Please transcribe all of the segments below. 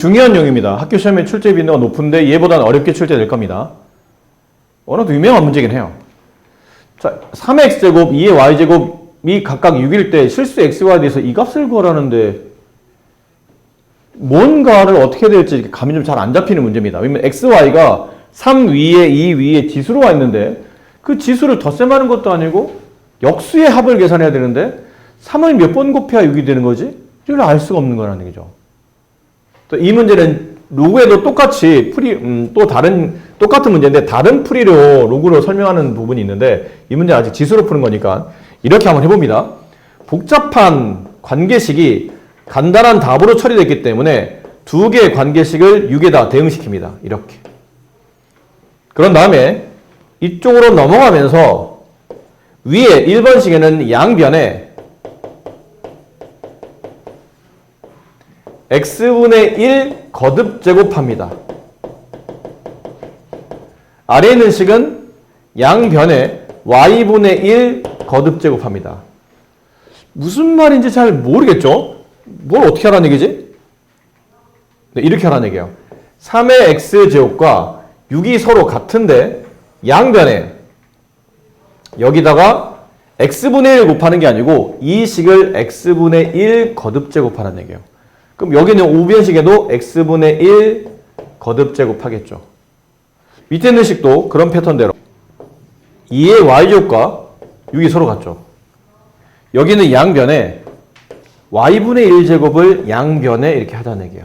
중요한 용입니다. 학교 시험에 출제 빈도가 높은데 얘보다는 어렵게 출제될 겁니다. 어느 정도 유명한 문제긴 해요. 자, 3의 x제곱, 2의 y제곱이 각각 6일 때 실수 xy에 대해서 이 값을 구하라는데 뭔가를 어떻게 해야 될지 감이 좀 잘 안 잡히는 문제입니다. 왜냐면 xy가 3 위에 2 위에 지수로 와 있는데 그 지수를 덧셈하는 것도 아니고 역수의 합을 계산해야 되는데 3을 몇 번 곱해야 6이 되는 거지? 이걸 알 수가 없는 거라는 얘기죠. 또 이 문제는 로그에도 똑같이 또 똑같은 문제인데 다른 풀이로 로그로 설명하는 부분이 있는데 이 문제 아직 지수로 푸는 거니까 이렇게 한번 해봅니다. 복잡한 관계식이 간단한 답으로 처리됐기 때문에 두 개의 관계식을 6에다 대응시킵니다. 이렇게. 그런 다음에 이쪽으로 넘어가면서 위에 1번식에는 양변에 x분의 1 거듭 제곱합니다. 아래에 있는 식은 양변에 y분의 1 거듭 제곱합니다. 무슨 말인지 잘 모르겠죠? 뭘 어떻게 하라는 얘기지? 네, 이렇게 하라는 얘기예요. 3의 x제곱과 6이 서로 같은데 양변에 여기다가 x분의 1 곱하는 게 아니고 이 식을 x분의 1 거듭 제곱하라는 얘기예요. 그럼 여기는 우변식에도 x분의 1 거듭 제곱하겠죠. 밑에 있는 식도 그런 패턴대로 2의 y제곱과 6이 서로 같죠. 여기는 양변에 y분의 1제곱을 양변에 이렇게 하자는 얘기예요.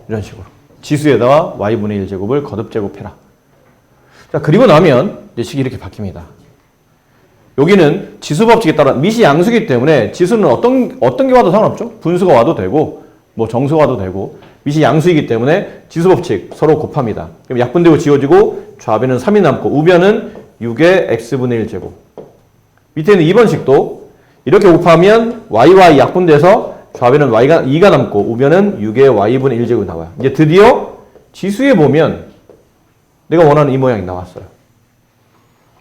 이런 식으로. 지수에다가 y분의 1제곱을 거듭 제곱해라. 자, 그리고 나면 이제 식이 이렇게 바뀝니다. 여기는 지수 법칙에 따라 밑이 양수기 때문에 지수는 어떤 게 와도 상관없죠. 분수가 와도 되고 뭐 정수가 와도 되고 밑이 양수이기 때문에 지수 법칙 서로 곱합니다. 그럼 약분되고 지워지고 좌변은 3이 남고 우변은 6의 x분의 1제곱. 밑에 있는 2번식도 이렇게 곱하면 y와 약분돼서 좌변은 2가 남고 우변은 6의 y분의 1제곱이 나와요. 이제 드디어 지수에 보면 내가 원하는 이 모양이 나왔어요.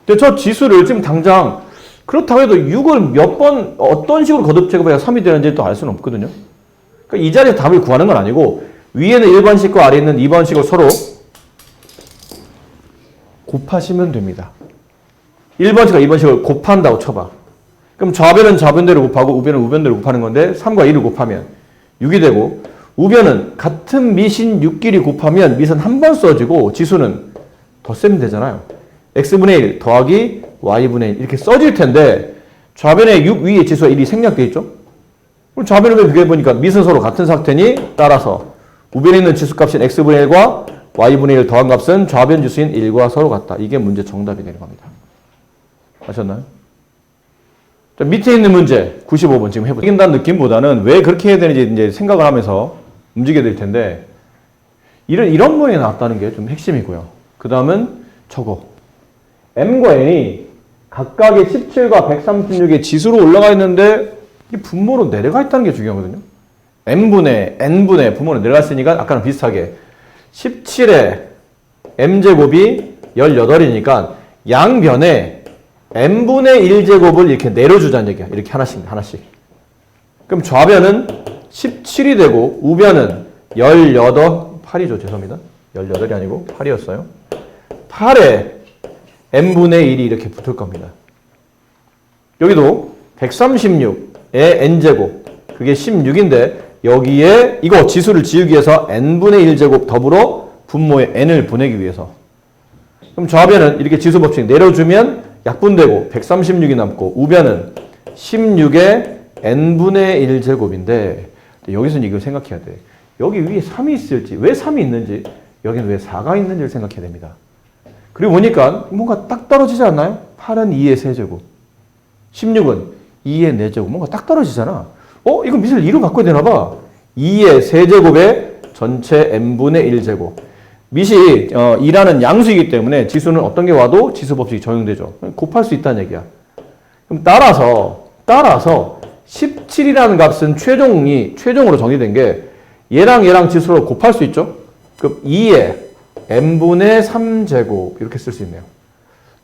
근데 저 지수를 지금 당장 그렇다고 해도 6을 몇 번 어떤 식으로 거듭 제곱해야 3이 되는지 또 알 수는 없거든요. 그러니까 이 자리에서 답을 구하는 건 아니고 위에는 1번식과 아래에 있는 2번식을 서로 곱하시면 됩니다. 1번식과 2번식을 곱한다고 쳐봐. 그럼 좌변은 좌변대로 곱하고 우변은 우변대로 곱하는 건데 3과 2를 곱하면 6이 되고 우변은 같은 밑인 6끼리 곱하면 밑은 한 번 써지고 지수는 덧셈이 되잖아요. x분의 1 더하기 y분의 1 이렇게 써질 텐데 좌변에 6 위에 지수가 1이 생략되어 있죠. 그럼 좌변을 비교해보니까 밑은 서로 같은 상태니 따라서 우변에 있는 지수값인 x분의 1과 y분의 1 더한 값은 좌변 지수인 1과 서로 같다. 이게 문제 정답이 되는 겁니다. 아셨나요? 자, 밑에 있는 문제 95번 지금 해보죠. 이긴다는 느낌보다는 왜 그렇게 해야 되는지 이제 생각을 하면서 움직여야 될 텐데 이런 모양이 나왔다는 게 좀 핵심이고요. 그 다음은 저거 m과 n이 각각의 17과 136의 지수로 올라가 있는데 이 분모로 내려가 있다는 게 중요하거든요. m분의 n분의 분모로 내려갔으니까 아까랑 비슷하게 17의 m제곱이 18이니까 양변에 n분의 1제곱을 이렇게 내려주자는 얘기야. 이렇게 하나씩. 그럼 좌변은 17이 되고 우변은 8이죠. 죄송합니다. 18이 아니고 8이었어요. 8에 n분의 1이 이렇게 붙을 겁니다. 여기도 136의 n제곱 그게 16인데 여기에 이거 지수를 지우기 위해서 n분의 1제곱 더불어 분모의 n을 보내기 위해서 그럼 좌변은 이렇게 지수 법칙 내려주면 약분되고 136이 남고 우변은 16의 n분의 1제곱인데 여기서는 이걸 생각해야 돼. 여기 위에 3이 있을지 왜 3이 있는지 여기는 왜 4가 있는지를 생각해야 됩니다. 그리고 보니까 뭔가 딱 떨어지지 않나요? 8은 2의 세제곱 16은 2의 4제곱 뭔가 딱 떨어지잖아. 이거 밑을 2로 바꿔야 되나 봐. 2의 세제곱의 전체 n분의 1제곱 밑이 2라는 양수이기 때문에 지수는 어떤 게 와도 지수 법칙이 적용되죠. 곱할 수 있다는 얘기야. 그럼 따라서 17이라는 값은 최종으로 정의된 게 얘랑 지수로 곱할 수 있죠. 그럼 2의 n분의 3제곱 이렇게 쓸 수 있네요.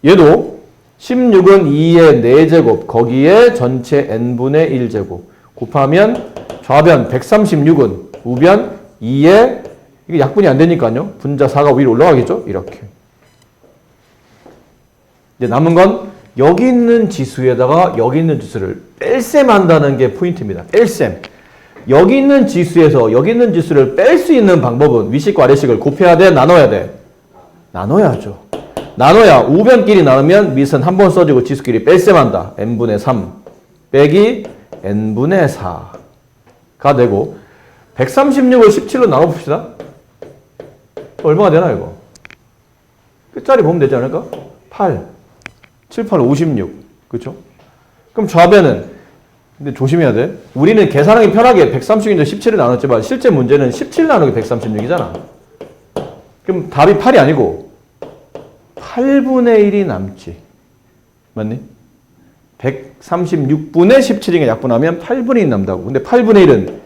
얘도 16은 2의 4제곱 거기에 전체 n분의 1제곱 곱하면 좌변 136은 우변 2에 이게 약분이 안 되니까요. 분자 4가 위로 올라가겠죠? 이렇게. 이제 남은 건 여기 있는 지수에다가 여기 있는 지수를 뺄셈 한다는 게 포인트입니다. 뺄셈. 여기 있는 지수에서 여기 있는 지수를 뺄 수 있는 방법은 위식과 아래식을 곱해야 돼? 나눠야 돼? 나눠야죠. 나눠야 우변끼리 나누면 밑은 한 번 써주고 지수끼리 뺄셈한다. n분의 3 빼기 n분의 4가 되고 136을 17로 나눠봅시다. 얼마가 되나 이거? 끝자리 보면 되지 않을까? 8 7, 8, 56 그렇죠? 그럼 좌변은 근데 조심해야 돼. 우리는 계산하기 편하게 136인데 17을 나눴지만 실제 문제는 17 나누기 136이잖아. 그럼 답이 8이 아니고 8분의 1이 남지. 맞니? 136분의 17이니까 약분하면 8분의 1 남다고. 근데 8분의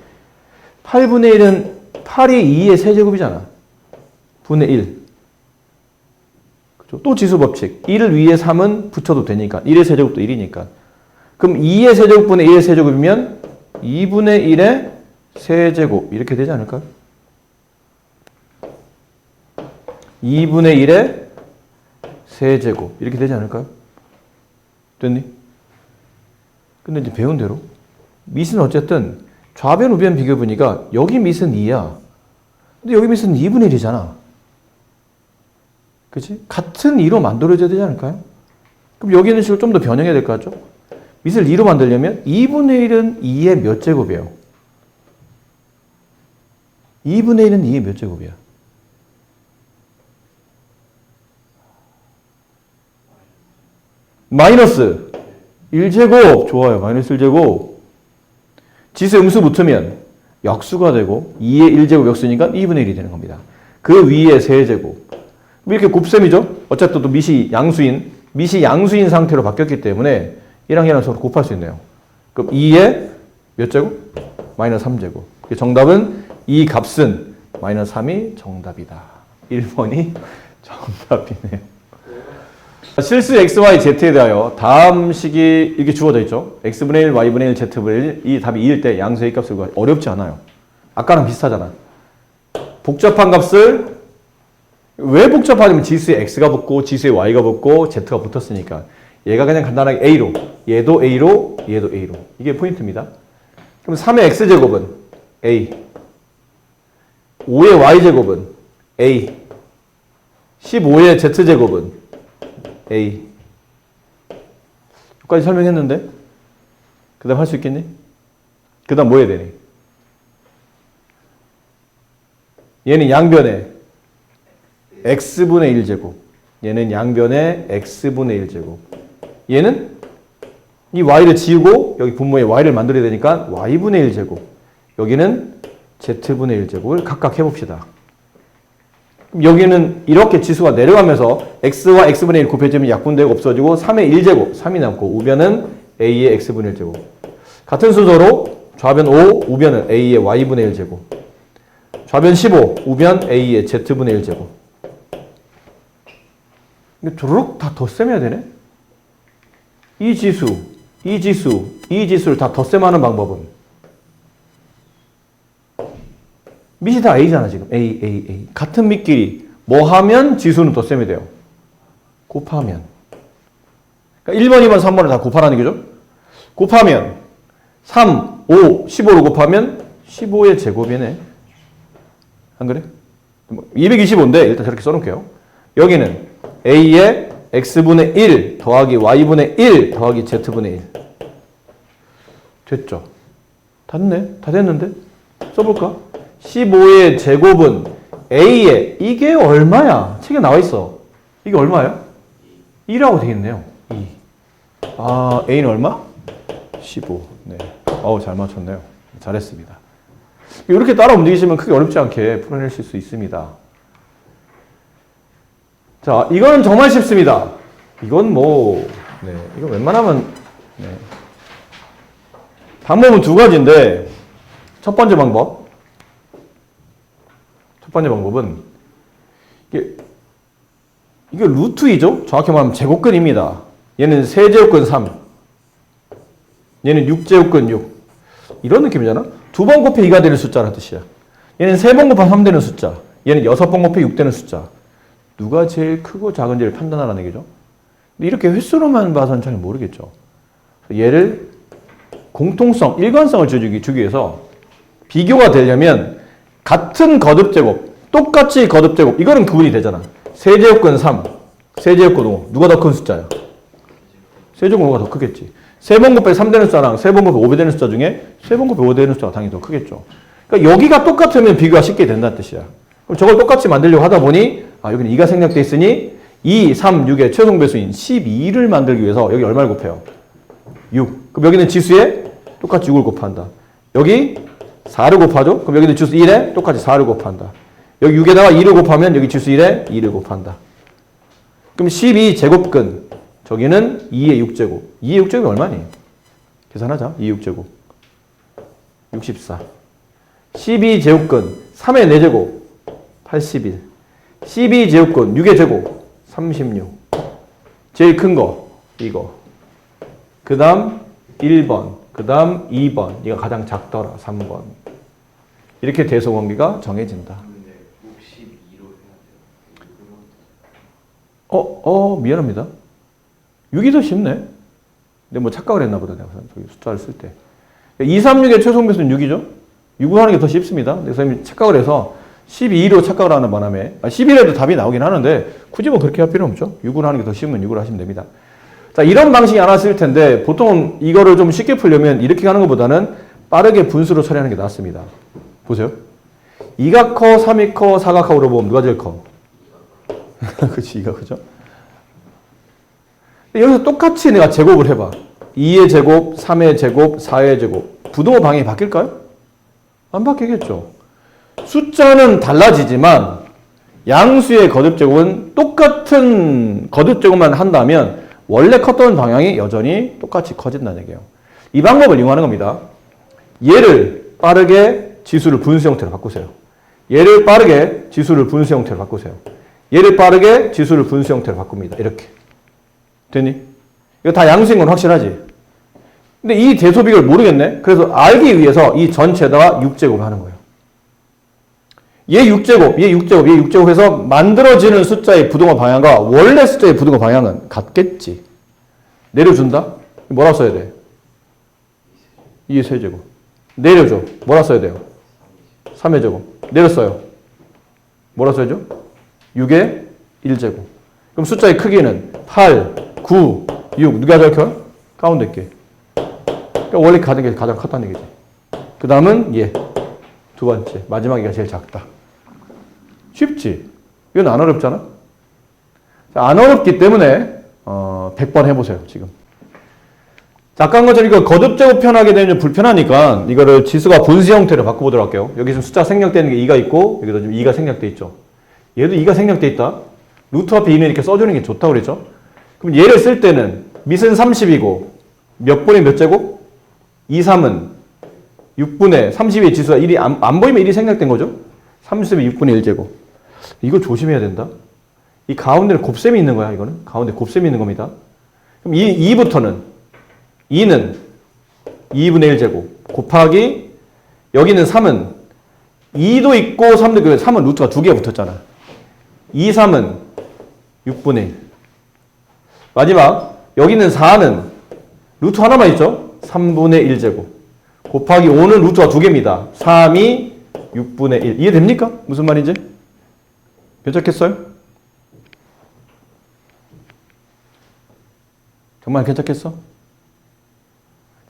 1은 8이 2의 세제곱이잖아. 분의 1. 그렇죠? 또 지수법칙. 1을 위에 3은 붙여도 되니까. 1의 세제곱도 1이니까. 그럼 2의 세제곱분의 1의 세제곱이면 2분의 1의 세제곱. 이렇게 되지 않을까? 2분의 1의 세제곱. 이렇게 되지 않을까요? 됐니? 근데 이제 배운 대로 밑은 어쨌든 좌변 우변 비교해 보니까 여기 밑은 2야. 근데 여기 밑은 2분의 1이잖아. 그치? 같은 2로 만들어져야 되지 않을까요? 그럼 여기 있는 식을 좀 더 변형해야 될 것 같죠? 밑을 2로 만들려면 2분의 1은 2의 몇 제곱이에요? 2분의 1은 2의 몇 제곱이야? 마이너스 1제곱. 좋아요. 마이너스 1제곱. 지수 음수 붙으면 역수가 되고 2의 1제곱 역수니까 2분의 1이 되는 겁니다. 그 위에 세제곱. 이렇게 곱셈이죠. 어쨌든 또 밑이 양수인 상태로 바뀌었기 때문에 얘랑 얘랑 서로 곱할 수 있네요. 그럼 2의 몇 제곱? 마이너스 3제곱. 정답은 이 값은 마이너스 3이 정답이다. 1번이 정답이네요. 실수 x, y, z에 대하여 다음 식이 이렇게 주어져 있죠. x분의 1, y분의 1, z분의 1. 이 답이 2일 때 양수의 값을 구하기 어렵지 않아요. 아까랑 비슷하잖아. 복잡한 값을 왜 복잡하냐면 지수에 x가 붙고 지수에 y가 붙고 z가 붙었으니까 얘가 그냥 간단하게 a로, 얘도 a로, 얘도 a로. 이게 포인트입니다. 그럼 3의 x제곱은 a, 5의 y제곱은 a, 15의 z제곱은 a. 여기까지 설명했는데 그 다음 할 수 있겠니? 그 다음 뭐 해야 되니? 얘는 양변에 x분의 1제곱, 얘는 양변에 x분의 1제곱. 얘는 이 y를 지우고 여기 분모에 y를 만들어야 되니까 y분의 1제곱. 여기는 z분의 1제곱을 각각 해봅시다. 여기는 이렇게 지수가 내려가면서 x와 x분의 1 곱해지면 약분되고 없어지고 3의 1제곱, 3이 남고 우변은 a의 x분의 1제곱. 같은 순서로 좌변 5, 우변은 a의 y분의 1제곱. 좌변 15, 우변 a의 z분의 1제곱. 이거 조르륵 다 덧셈해야 되네? 이 지수를 다 덧셈하는 방법은 밑이 다 a잖아 지금. a. 같은 밑끼리 뭐 하면 지수는 덧셈이 돼요? 곱하면. 그러니까 1번, 2번, 3번을 다 곱하라는 얘기죠. 곱하면 3, 5, 15로 곱하면 15의 제곱이네. 안 그래? 225인데 일단 저렇게 써놓을게요. 여기는 a의 x분의 1 더하기 y분의 1 더하기 z분의 1. 됐죠? 다 됐네? 다 됐는데? 써볼까? 15의 제곱은 a의 이게 얼마야? 책에 나와 있어. 이게 얼마야? 2라고 되어 있네요. 2. 아, a는 얼마? 15. 네. 어우, 잘 맞췄네요. 잘했습니다. 이렇게 따라 움직이시면 크게 어렵지 않게 풀어내실 수 있습니다. 자, 이거는 정말 쉽습니다. 이건 뭐, 네, 이거 웬만하면, 네. 방법은 두 가지인데, 첫 번째 방법은, 이게 루트 2죠? 정확히 말하면 제곱근입니다. 얘는 세제곱근 3. 얘는 6제곱근 6. 이런 느낌이잖아? 두 번 곱해 2가 되는 숫자라는 뜻이야. 얘는 3번 곱하면 3 되는 숫자. 얘는 6번 곱해 6 되는 숫자. 누가 제일 크고 작은지를 판단하라는 얘기죠. 근데 이렇게 횟수로만 봐서는 잘 모르겠죠. 얘를 공통성, 일관성을 주기 위해서 비교가 되려면 같은 거듭제곱, 똑같이 거듭제곱, 이거는 구분이 되잖아. 세제곱근 3, 세제곱근 5. 누가 더 큰 숫자야? 세제곱근 5가 더 크겠지. 3번 곱해 3 되는 숫자랑 3번 곱해 5 되는 숫자 중에 3번 곱해 5 되는 숫자가 당연히 더 크겠죠. 그러니까 여기가 똑같으면 비교가 쉽게 된다는 뜻이야. 그럼 저걸 똑같이 만들려고 하다 보니 여기는 2가 생략돼 있으니 2, 3, 6의 최종 배수인 12를 만들기 위해서 여기 얼마를 곱해요? 6. 그럼 여기는 지수에 똑같이 6을 곱한다. 여기 4를 곱하죠? 그럼 여기는 지수 1에 똑같이 4를 곱한다. 여기 6에다가 2를 곱하면 여기 지수 1에 2를 곱한다. 그럼 12제곱근 저기는 2의 6제곱. 2의 6제곱이 얼마니? 계산하자. 2의 6제곱. 64. 12제곱근 3의 4제곱. 81. 12제곱근 6의 제곱. 36. 제일 큰 거. 이거. 그 다음 1번. 그 다음 2번. 이거 가장 작더라. 3번. 이렇게 대소관계가 정해진다. 미안합니다. 6이 더 쉽네. 근데 뭐 착각을 했나 보다. 내가 저기 숫자를 쓸 때. 2, 3, 6의 최종 배수는 6이죠? 6을 하는 게 더 쉽습니다. 그래서 선생님이 착각을 해서 12로 착각을 하는 바람에 11에도 답이 나오긴 하는데 굳이 뭐 그렇게 할 필요는 없죠. 6을 하는 게 더 쉬우면 6을 하시면 됩니다. 자, 이런 방식이 하나 쓸 텐데 보통 이거를 좀 쉽게 풀려면 이렇게 하는 것보다는 빠르게 분수로 처리하는 게 낫습니다. 보세요. 2가 커, 3이 커, 4가 커 물어보면 누가 제일 커? 그치, 2가 크죠? 여기서 똑같이 내가 제곱을 해봐. 2의 제곱, 3의 제곱, 4의 제곱. 부등호 방향이 바뀔까요? 안 바뀌겠죠. 숫자는 달라지지만 양수의 거듭제곱은 똑같은 거듭제곱만 한다면 원래 컸던 방향이 여전히 똑같이 커진다는 얘기예요. 이 방법을 이용하는 겁니다. 얘를 빠르게 지수를 분수 형태로 바꾸세요. 얘를 빠르게 지수를 분수 형태로 바꾸세요. 얘를 빠르게 지수를 분수 형태로 바꿉니다. 이렇게. 됐니? 이거 다 양수인 건 확실하지? 근데 이 대소비를 모르겠네? 그래서 알기 위해서 이 전체에다가 6제곱을 하는 거예요. 얘 6제곱, 얘 6제곱, 얘 6제곱 해서 만들어지는 숫자의 부등호 방향과 원래 숫자의 부등호 방향은 같겠지. 내려준다? 뭐라 써야 돼? 2의 세제곱. 내려줘. 뭐라 써야 돼요? 3의 제곱. 내렸어요. 뭐라 써야죠? 6의 1제곱. 그럼 숫자의 크기는 8, 9, 6. 누가 제일 커요? 가운데 게. 그러니까 원래 가장 컸다는 얘기지. 그 다음은 얘. 두 번째. 마지막이가 제일 작다. 쉽지? 이건 안 어렵잖아? 안 어렵기 때문에 100번 해보세요. 지금. 자, 아까 한 것처럼 이거 거듭제곱 표현하게 되면 불편하니까 이거를 지수가 분수 형태로 바꿔보도록 할게요. 여기 지금 숫자 생략되는 게 2가 있고 여기도 지금 2가 생략돼 있죠. 얘도 2가 생략돼 있다. 루트 앞에 2는 이렇게 써주는 게 좋다고 그랬죠. 그럼 얘를 쓸 때는 밑은 30이고 몇 분의 몇 제곱? 2, 3은 6분의 30의 지수가 1이 안 보이면 1이 생략된 거죠. 30의 6분의 1제곱. 이거 조심해야 된다. 이 가운데는 곱셈이 있는 거야. 이거는 가운데 곱셈이 있는 겁니다. 그럼 2부터는 2는 2분의 1제곱 곱하기 여기는 3은 2도 있고 3도 있고 3은 루트가 두 개가 붙었잖아. 2, 3은 6분의 1. 마지막 여기는 4는 루트 하나만 있죠. 3분의 1제곱 곱하기 5는 루트가 두 개입니다. 3이 6분의 1. 이해됩니까? 무슨 말인지? 괜찮겠어요? 정말 괜찮겠어?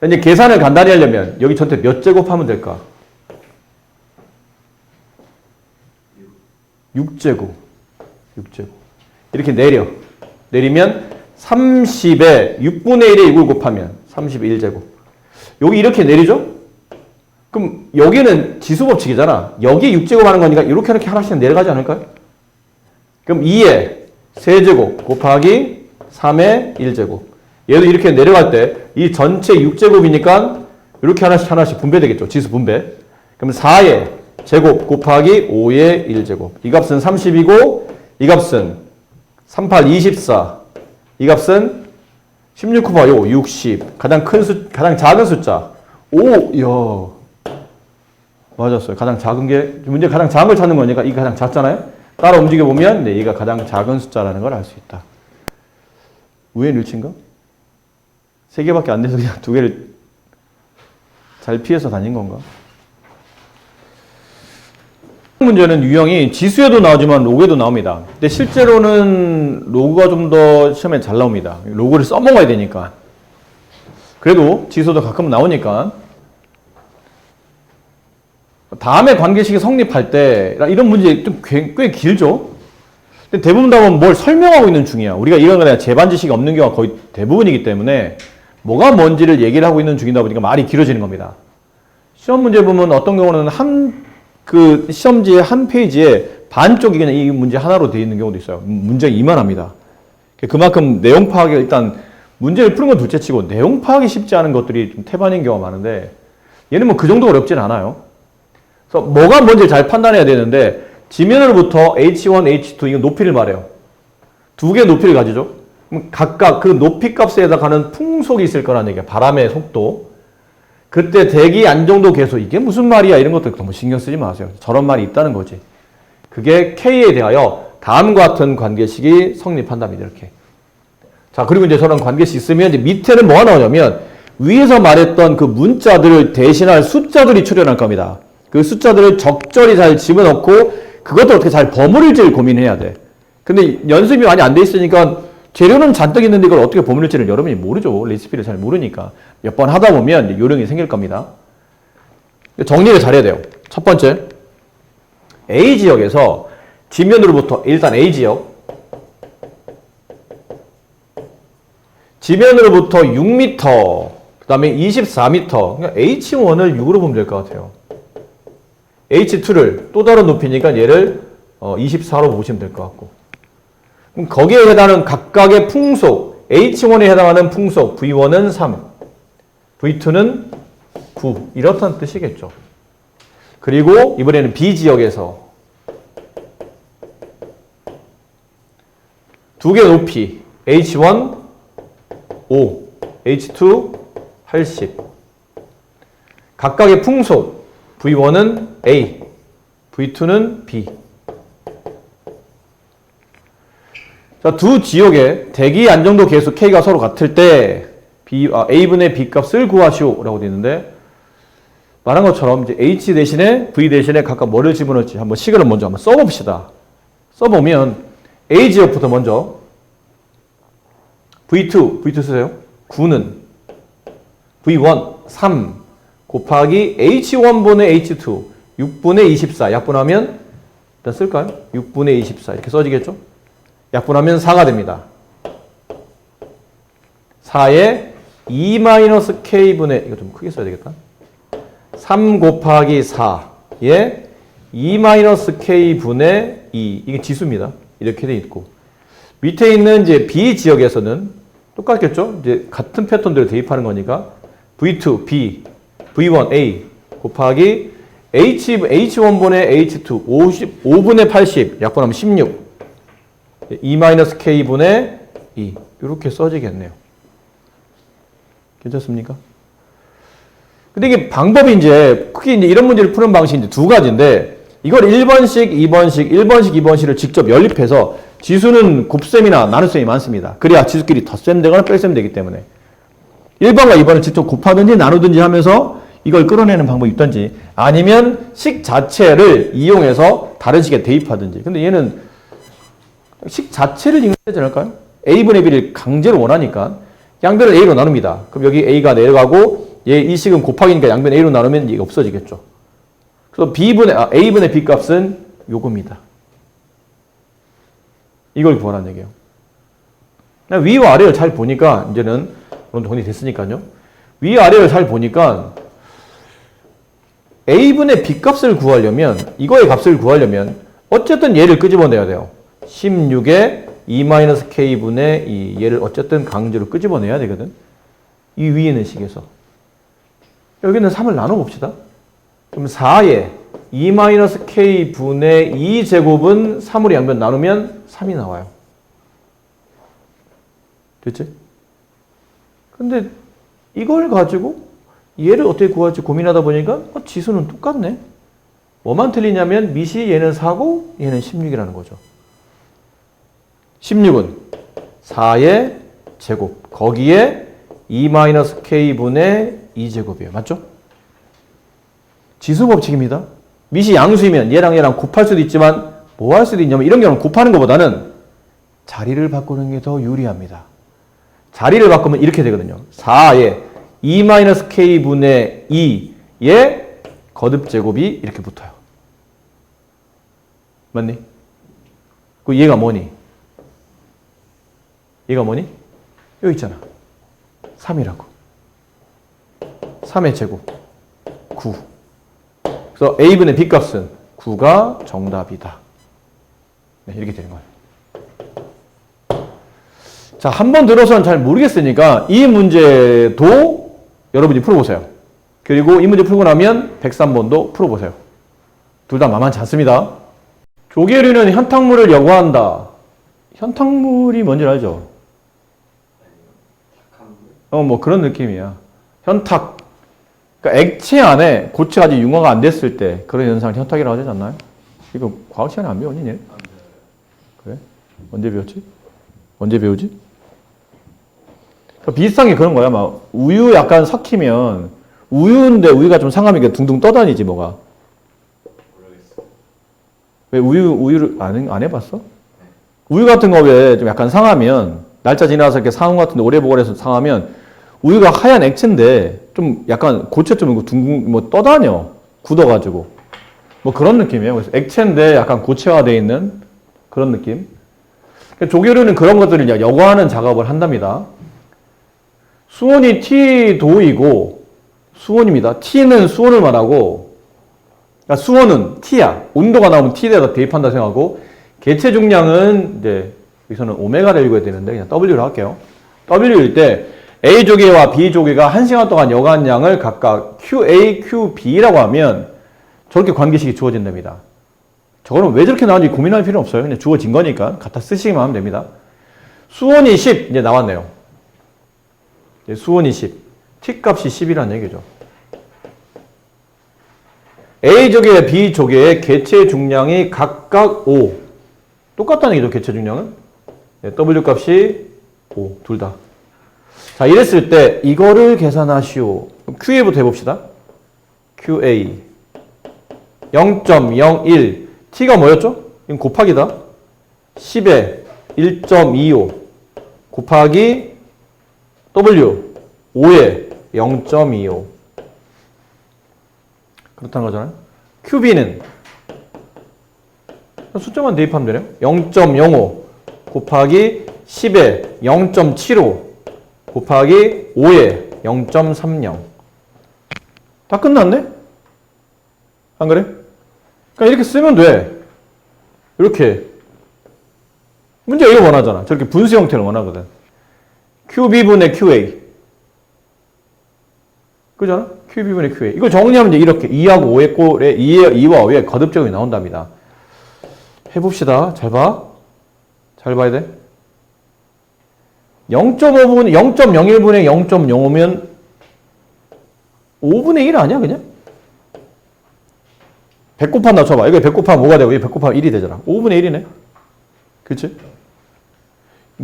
이제 계산을 간단히 하려면 여기 전체 몇 제곱하면 될까? 6제곱. 6제곱. 이렇게 내리면 30에 6분의 1에 6을 곱하면 31제곱. 여기 이렇게 내리죠? 그럼 여기는 지수법칙이잖아. 여기 6제곱 하는 거니까 이렇게 하나씩 내려가지 않을까요? 그럼 2의 세제곱 곱하기 3의 1제곱. 얘도 이렇게 내려갈 때 이 전체 6제곱이니까 이렇게 하나씩 분배되겠죠. 지수 분배. 그럼 4의 제곱 곱하기 5의 1제곱. 이 값은 30이고 이 값은 38, 24. 이 값은 16 곱하기 5, 60. 가장 작은 숫자. 5, 이야. 맞았어요. 가장 작은 게, 문제 가장 작은 걸 찾는 거니까 이게 가장 작잖아요? 따라 움직여보면, 네, 얘가 가장 작은 숫자라는 걸 알 수 있다. 우연 일치인가? 3개밖에 안 돼서 그냥 2개를 잘 피해서 다닌 건가? 문제는 유형이 지수에도 나오지만 로그에도 나옵니다. 근데 실제로는 로그가 좀 더 시험에 잘 나옵니다. 로그를 써먹어야 되니까. 그래도 지수도 가끔 나오니까. 다음에 관계식이 성립할 때 이런 문제 좀 꽤 길죠? 근데 대부분 답은 뭘 설명하고 있는 중이야. 우리가 이런 거에 재반 지식이 없는 경우가 거의 대부분이기 때문에 뭐가 뭔지를 얘기를 하고 있는 중이다 보니까 말이 길어지는 겁니다. 시험 문제 보면 어떤 경우는 그 시험지의 한 페이지에 반쪽이 그냥 이 문제 하나로 되어 있는 경우도 있어요. 문제가 이만합니다. 그만큼 내용 파악이 일단 문제를 푸는 건 둘째 치고 내용 파악이 쉽지 않은 것들이 좀 태반인 경우가 많은데 얘는 뭐 그 정도 어렵진 않아요. 그래서 뭐가 뭔지 잘 판단해야 되는데 지면으로부터 H1, H2 이건 높이를 말해요. 2개의 높이를 가지죠. 그럼 각각 그 높이 값에 해당하는 풍속이 있을 거라는 얘기야. 바람의 속도. 그때 대기 안정도 계수 이게 무슨 말이야 이런 것들 너무 신경 쓰지 마세요. 저런 말이 있다는 거지. 그게 K에 대하여 다음과 같은 관계식이 성립한답니다. 이렇게. 자 그리고 이제 저런 관계식 있으면 이제 밑에는 뭐가 나오냐면 위에서 말했던 그 문자들을 대신할 숫자들이 출현할 겁니다. 그 숫자들을 적절히 잘 집어넣고 그것도 어떻게 잘 버무릴지를 고민해야 돼. 근데 연습이 많이 안 돼 있으니까 재료는 잔뜩 있는데 이걸 어떻게 버무릴지를 여러분이 모르죠. 레시피를 잘 모르니까. 몇 번 하다 보면 요령이 생길 겁니다. 정리를 잘해야 돼요. 첫 번째, A지역에서 지면으로부터 일단 A지역 지면으로부터 6m 그 다음에 24m 그러니까 H1을 6으로 보면 될 것 같아요. H2를 또 다른 높이니까 얘를 24로 보시면 될 것 같고 그럼 거기에 해당하는 각각의 풍속 H1에 해당하는 풍속 V1은 3 V2는 9 이렇다는 뜻이겠죠. 그리고 이번에는 B지역에서 두 개 높이 H1 5 H2 80 각각의 풍속 V1은 A V2는 B 자, 두 지역의 대기 안정도 계수 K가 서로 같을 때 A분의 B 값을 구하시오 라고 되어 있는데 말한 것처럼 이제 H 대신에 V 대신에 각각 뭐를 집어넣을지 한번 식을 먼저 한번 써봅시다. 써보면 A 지역부터 먼저 V2 쓰세요. 9는 V1 3 곱하기 H1분의 H2 6분의 24 약분하면 일단 쓸까요? 6분의 24 이렇게 써지겠죠? 약분하면 4가 됩니다. 4에 2-K분의 이거 좀 크게 써야 되겠다. 3 곱하기 4에 2-K분의 2 이게 지수입니다. 이렇게 돼 있고 밑에 있는 이제 B 지역에서는 똑같겠죠? 이제 같은 패턴대로 대입하는 거니까 V2 B V1 A 곱하기 H1분의 H2 5분의 80 약분하면 16 2-K분의 2 이렇게 써지겠네요. 괜찮습니까? 근데 이게 방법이 이제 크게 이제 이런 문제를 푸는 방식이 이제 두 가지인데 이걸 1번식, 2번식, 1번식, 2번식을 직접 연립해서 지수는 곱셈이나 나눗셈이 많습니다. 그래야 지수끼리 덧셈 되거나 뺄셈 되기 때문에 1번과 2번을 직접 곱하든지 나누든지 하면서 이걸 끌어내는 방법이 있든지 아니면 식 자체를 이용해서 다른 식에 대입하든지 근데 얘는 식 자체를 읽는 되지 않을까요? A분의 B를 강제로 원하니까 양변을 A로 나눕니다. 그럼 여기 A가 내려가고 얘 이 식은 곱하기니까 양변 A로 나누면 이게 없어지겠죠. 그래서 A분의 B 값은 요겁니다. 이걸 구하라는 얘기예요. 위와 아래를 잘 보니까 이제는 그런 정리 됐으니까요. 위 아래를 잘 보니까 A분의 B 값을 구하려면 이거의 값을 구하려면 어쨌든 얘를 끄집어내야 돼요. 16에 2-K분의 2 얘를 어쨌든 강제로 끄집어내야 되거든. 이 위에 있는 식에서 여기는 3을 나눠봅시다. 그럼 4에 2-K분의 2제곱은 3으로 양변 나누면 3이 나와요. 됐지? 근데 이걸 가지고 얘를 어떻게 구할지 고민하다 보니까 지수는 똑같네. 뭐만 틀리냐면 밑이 얘는 4고 얘는 16이라는 거죠. 16은 4의 제곱. 거기에 2-k분의 2제곱이에요. 맞죠? 지수 법칙입니다. 밑이 양수이면 얘랑 얘랑 곱할 수도 있지만 뭐 할 수도 있냐면 이런 경우는 곱하는 것보다는 자리를 바꾸는 게 더 유리합니다. 자리를 바꾸면 이렇게 되거든요. 4에 2-k분의 2의 거듭제곱이 이렇게 붙어요. 맞니? 그 얘가 뭐니? 얘가 뭐니? 여기 있잖아. 3이라고. 3의 제곱 9. 그래서 A분의 B값은 9가 정답이다. 네, 이렇게 되는 거예요. 자, 한 번 들어서는 잘 모르겠으니까 이 문제도 여러분이 풀어보세요. 그리고 이 문제 풀고 나면 103번도 풀어보세요. 둘 다 만만치 않습니다. 조계류는 현탁물을 여과한다. 현탁물이 뭔지 알죠? 뭐 그런 느낌이야. 현탁. 그러니까 액체 안에 고체가 아직 융화가 안 됐을 때 그런 현상을 현탁이라고 하지 않나요? 이거 과학 시간에 안 배웠니? 얘? 그래? 언제 배웠지? 언제 배우지? 그러니까 비슷한 게 그런 거야. 막 우유 약간 삭히면 우유인데 우유가 좀 상하면 둥둥 떠다니지 뭐가. 왜 우유를 안 해봤어? 우유 같은 거 왜 좀 약간 상하면 날짜 지나서 이렇게 상온 같은데 오래 보관해서 상하면 우유가 하얀 액체인데 좀 약간 고체좀 둥둥 뭐 떠다녀 굳어가지고 뭐 그런 느낌이에요. 그래서 액체인데 약간 고체화되어 있는 그런 느낌. 조계류는 그런 것들을 여과하는 작업을 한답니다. 수온이 T도이고 수온입니다. T는 수온을 말하고 그러니까 수온은 T야. 온도가 나오면 T에다 대입한다 생각하고 개체 중량은 이제 여기서는 오메가를 읽어야 되는데 그냥 W로 할게요. W일 때 A조개와 B조개가 1시간 동안 여과한 양을 각각 QA, QB라고 하면 저렇게 관계식이 주어진답니다. 저거는 왜 저렇게 나왔는지 고민할 필요는 없어요. 그냥 주어진 거니까 갖다 쓰시기만 하면 됩니다. 수온이 10 이제 나왔네요. 수온이 10. T값이 10이라는 얘기죠. A조개와 B조개의 개체 중량이 각각 5. 똑같다는 얘기죠. 개체 중량은. W값이 5. 둘 다. 자, 이랬을 때 이거를 계산하시오. QA부터 해봅시다. QA 0.01 T가 뭐였죠? 이건 곱하기다. 10에 1.25 곱하기 W 5에 0.25 그렇다는 거잖아요. QB는 숫자만 대입하면 되네요. 0.05 곱하기 10에 0.75 곱하기 5에 0.30 다 끝났네? 안 그래? 그러니까 이렇게 쓰면 돼. 이렇게 문제가 이거 원하잖아. 저렇게 분수 형태를 원하거든. QB분의 QA 그잖아? QB분의 QA 이거 정리하면 이제 이렇게 2하고 5의 꼴에 2와 5의 거듭제곱이 나온답니다. 해봅시다. 잘 봐. 잘 봐야 돼. 0.5분, 0.01분의 0.05면 5분의 1 아니야, 그냥? 100 곱한다 쳐봐. 이거 100 곱하면 뭐가 되고, 이거 100 곱하면 1이 되잖아. 5분의 1이네. 그치?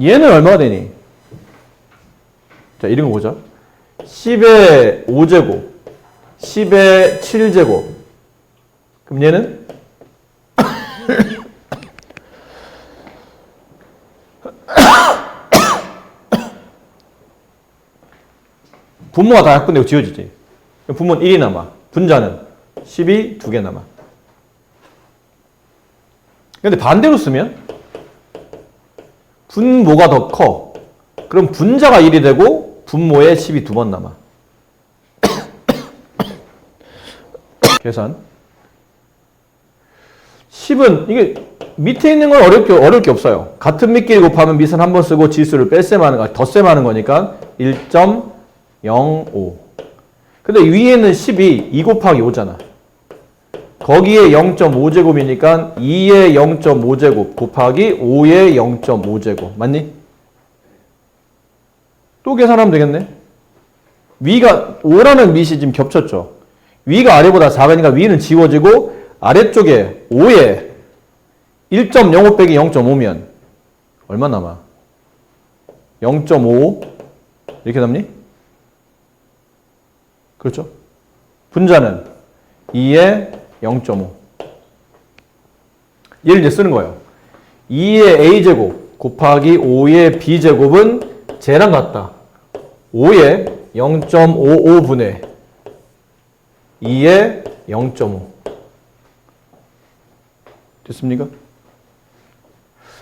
얘는 얼마가 되니? 자, 이런 거 보자. 10의 5제곱, 10의 7제곱. 그럼 얘는? 분모가 다 약분되고 지워지지. 분모는 1이 남아. 분자는 10이 2개 남아. 근데 반대로 쓰면 분모가 더 커. 그럼 분자가 1이 되고 분모에 10이 2번 남아. 계산. 10은 이게 밑에 있는 건 어려울 게 없어요. 같은 밑끼리 곱하면 밑은 한 번 쓰고 지수를 뺄셈하는 거, 덧셈하는 거니까 1.05. 근데 위에는 10이 2 곱하기 5잖아. 거기에 0.5제곱이니까 2의 0.5제곱 곱하기 5의 0.5제곱. 맞니? 또 계산하면 되겠네. 위가 5라는 밑이 지금 겹쳤죠. 위가 아래보다 작으니까 위는 지워지고 아래쪽에 5에 1.05 빼기 0.5면 얼마 남아? 0.5 이렇게 남니? 그렇죠? 분자는 2에 0.5. 얘를 이제 쓰는 거예요. 2의 a제곱 곱하기 5의 b제곱은 쟤랑 같다. 5의 0.55분의 2의 0.5. 됐습니까?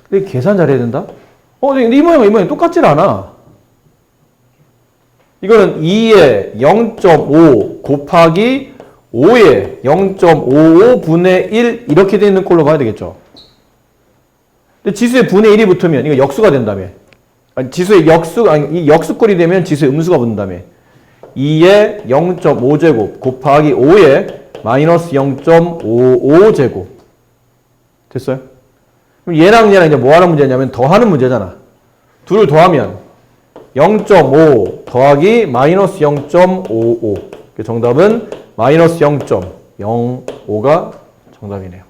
근데 계산 잘해야 된다? 근데 이 모양은 똑같질 않아. 이거는 2의 0.5 곱하기 5의 0.55분의 1 이렇게 되어 있는 꼴로 봐야 되겠죠. 근데 지수의 분의 1이 붙으면 이거 역수가 된다며. 지수의 이 역수꼴이 되면 지수의 음수가 붙는다며. 2의 0.5제곱 곱하기 5의 마이너스 0.55제곱. 됐어요? 그럼 얘랑 얘랑 이제 뭐 하는 문제냐면 더하는 문제잖아. 둘을 더하면 0.5 더하기 마이너스 0.55. 정답은 마이너스 0.05가 정답이네요.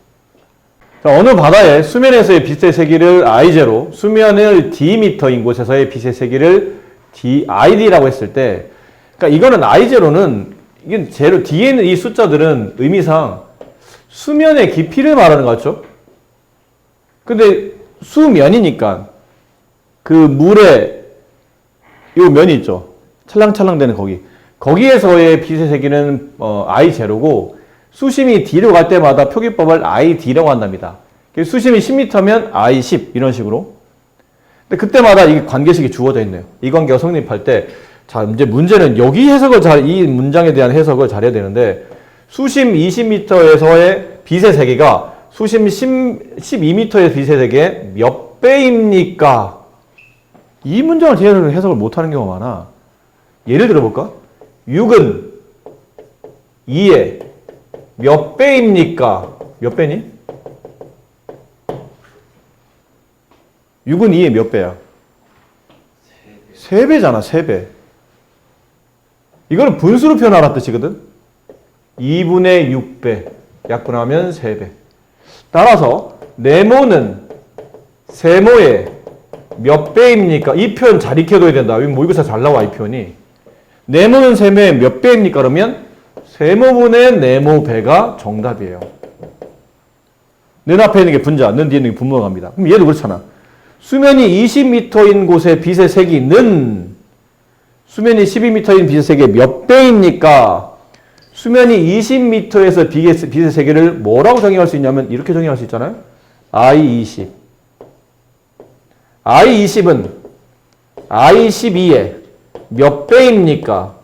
자, 어느 바다의 수면에서의 빛의 세기를 I0, 수면을 D미터인 곳에서의 빛의 세기를 DID라고 했을 때, 그러니까 이거는 I0는, 이게 제로, 뒤에 있는 이 숫자들은 의미상 수면의 깊이를 말하는 것 같죠? 근데 수면이니까 그 물에 요 면이 있죠. 찰랑찰랑 되는 거기에서의 빛의 세기는 I0고 수심이 D로 갈 때마다 표기법을 ID라고 한답니다. 수심이 10m면 I10 이런 식으로. 근데 그때마다 이 관계식이 주어져 있네요. 이 관계가 성립할 때 자, 이제 문제는 여기 이 문장에 대한 해석을 잘해야 되는데 수심 20m에서의 빛의 세기가 수심 12m의 빛의 세기의 몇 배입니까? 이 문장을 제대로 해석을 못하는 경우가 많아. 예를 들어볼까? 6은 2의 몇 배입니까? 몇 배니? 6은 2의 몇 배야? 3배잖아, 3배. 이거는 분수로 표현하라는 뜻이거든? 2분의 6배. 약분하면 3배. 따라서 네모는 세모의 몇 배입니까? 이 표현 잘 익혀둬야 된다. 모의고사 잘 나와, 이 표현이. 네모는 세모의 몇 배입니까? 그러면 세모분의 네모배가 정답이에요. 는 앞에 있는 게 분자, 는 뒤에 있는 게 분모가 갑니다. 그럼 얘도 그렇잖아. 수면이 20m인 곳의 빛의 세기는 수면이 12m인 빛의 세기의 몇 배입니까? 수면이 20m에서 빛의 세기를 뭐라고 정의할 수 있냐면 이렇게 정의할 수 있잖아요. I20. I20은 I12의 몇 배입니까?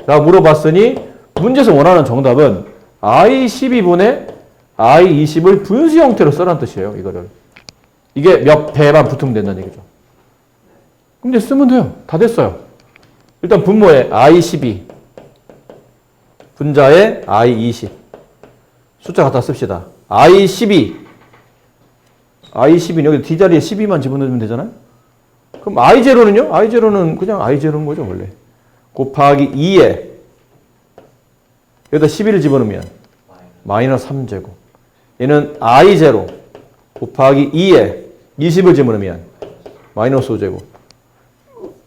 라고 물어봤으니 문제에서 원하는 정답은 I12분의 I20을 분수 형태로 써라는 뜻이에요. 이거를. 이게 몇 배만 붙으면 된다는 얘기죠. 근데 쓰면 돼요. 다 됐어요. 일단 분모에 I12 분자에 I20 숫자 갖다 씁시다. I12 I12는 여기 D자리에 12만 집어넣으면 되잖아요. 그럼 I0는요? I0는 그냥 I0인 거죠, 원래. 곱하기 2에 여기다 11을 집어넣으면 마이너스 3제곱. 얘는 I0 곱하기 2에 20을 집어넣으면 마이너스 5제곱.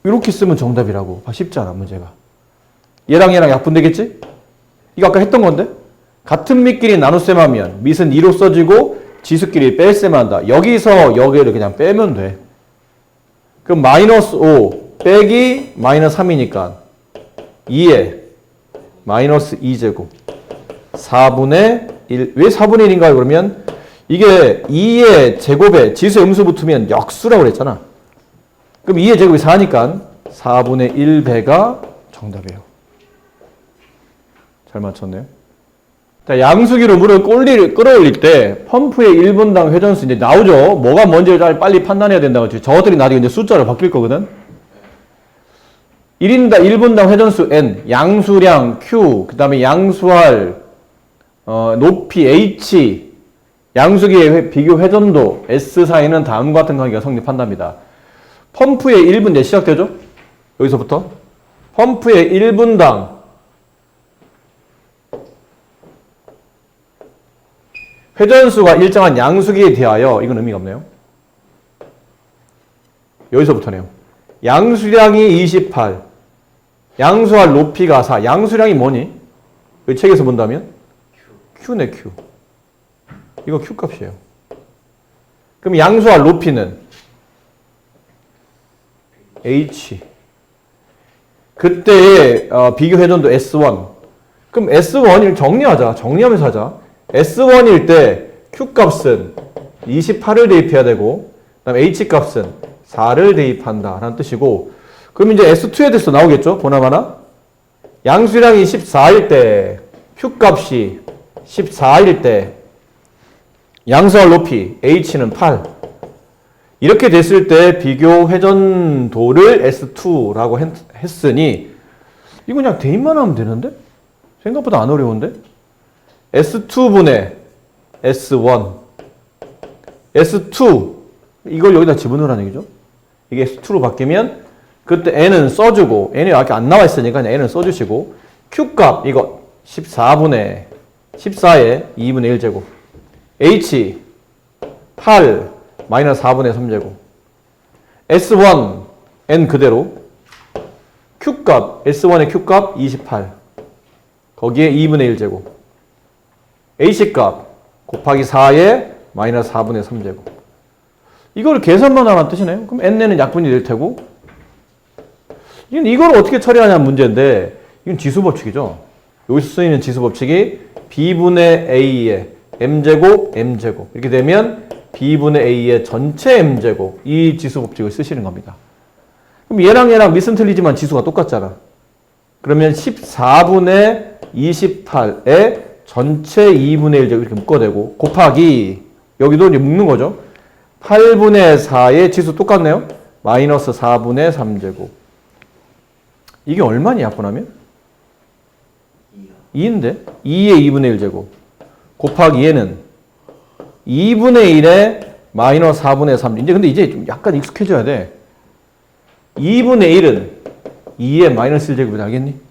이렇게 쓰면 정답이라고. 쉽지 않아, 문제가. 얘랑 얘랑 약분되겠지? 이거 아까 했던 건데? 같은 밑끼리 나눗셈 하면 밑은 2로 써지고 지수끼리 뺄셈 한다. 여기서 여기를 그냥 빼면 돼. 그럼 마이너스 5 빼기 마이너스 3이니까 2에 마이너스 2제곱 4분의 1. 왜 4분의 1인가요? 그러면 이게 2의 제곱에 지수의 음수 붙으면 역수라고 그랬잖아. 그럼 2의 제곱이 4니까 4분의 1배가 정답이에요. 잘 맞췄네요. 자, 양수기로 물을 끌어올릴 때 펌프의 1분당 회전수 이제 나오죠. 뭐가 뭔지를 빨리 판단해야 된다고 했죠. 저것들이 나중에 이제 숫자로 바뀔 거거든. 1분당 회전수 N, 양수량 Q, 그 다음에 양수할, 높이 H, 양수기의 비교 회전도 S 사이는 다음과 같은 관계가 성립한답니다. 펌프의 1분 이제 시작되죠? 여기서부터. 펌프의 1분당 회전수가 일정한 양수기에 대하여 이건 의미가 없네요. 여기서부터네요. 양수량이 28, 양수할 높이가 4. 양수량이 뭐니? 이 책에서 본다면? Q네, Q. 이거 Q 값이에요. 그럼 양수할 높이는 H. 그때의 비교 회전도 S1. 그럼 S1을 정리하면서 하자. S1일 때 Q 값은 28을 대입해야 되고, 그 다음에 H 값은 4를 대입한다 라는 뜻이고, 그럼 이제 S2에 대해서 나오겠죠? 보나마나? 양수량이 14일 때, Q 값이 14일 때, 양수할 높이 H는 8. 이렇게 됐을 때 비교 회전도를 S2라고 했으니, 이거 그냥 대입만 하면 되는데? 생각보다 안 어려운데? S2분의 S1. S2. 이걸 여기다 집어넣으라는 얘기죠. 이게 S2로 바뀌면 그때 N은 써주고, N이 아직 안 나와 있으니까 N은 써주시고, Q값 이거 14에 2분의 1제곱. H 8 마이너스 4분의 3제곱. S1 N 그대로. Q값 S1의 Q값 28. 거기에 2분의 1제곱. H값 곱하기 4에 마이너스 4분의 3제곱. 이걸 계산만 하라는 뜻이네요. 그럼 N는 약분이 될 테고, 이걸 어떻게 처리하냐는 문제인데, 이건 지수법칙이죠. 여기서 쓰이는 지수법칙이 B분의 A의 M제곱, M제곱. 이렇게 되면 B분의 A의 전체 M제곱. 이 지수법칙을 쓰시는 겁니다. 그럼 얘랑 미슨 틀리지만 지수가 똑같잖아. 그러면 14분의 28에 전체 2분의 1제곱 이렇게 묶어대고, 곱하기, 여기도 이제 묶는 거죠. 8분의 4의 지수 똑같네요. 마이너스 4분의 3제곱. 이게 얼마니 약분하면? 2인데? 2의 2분의 1제곱. 곱하기 얘는 2분의 1에 마이너스 4분의 3. 근데 이제 좀 약간 익숙해져야 돼. 2분의 1은 2의 마이너스 1제곱이 나겠니?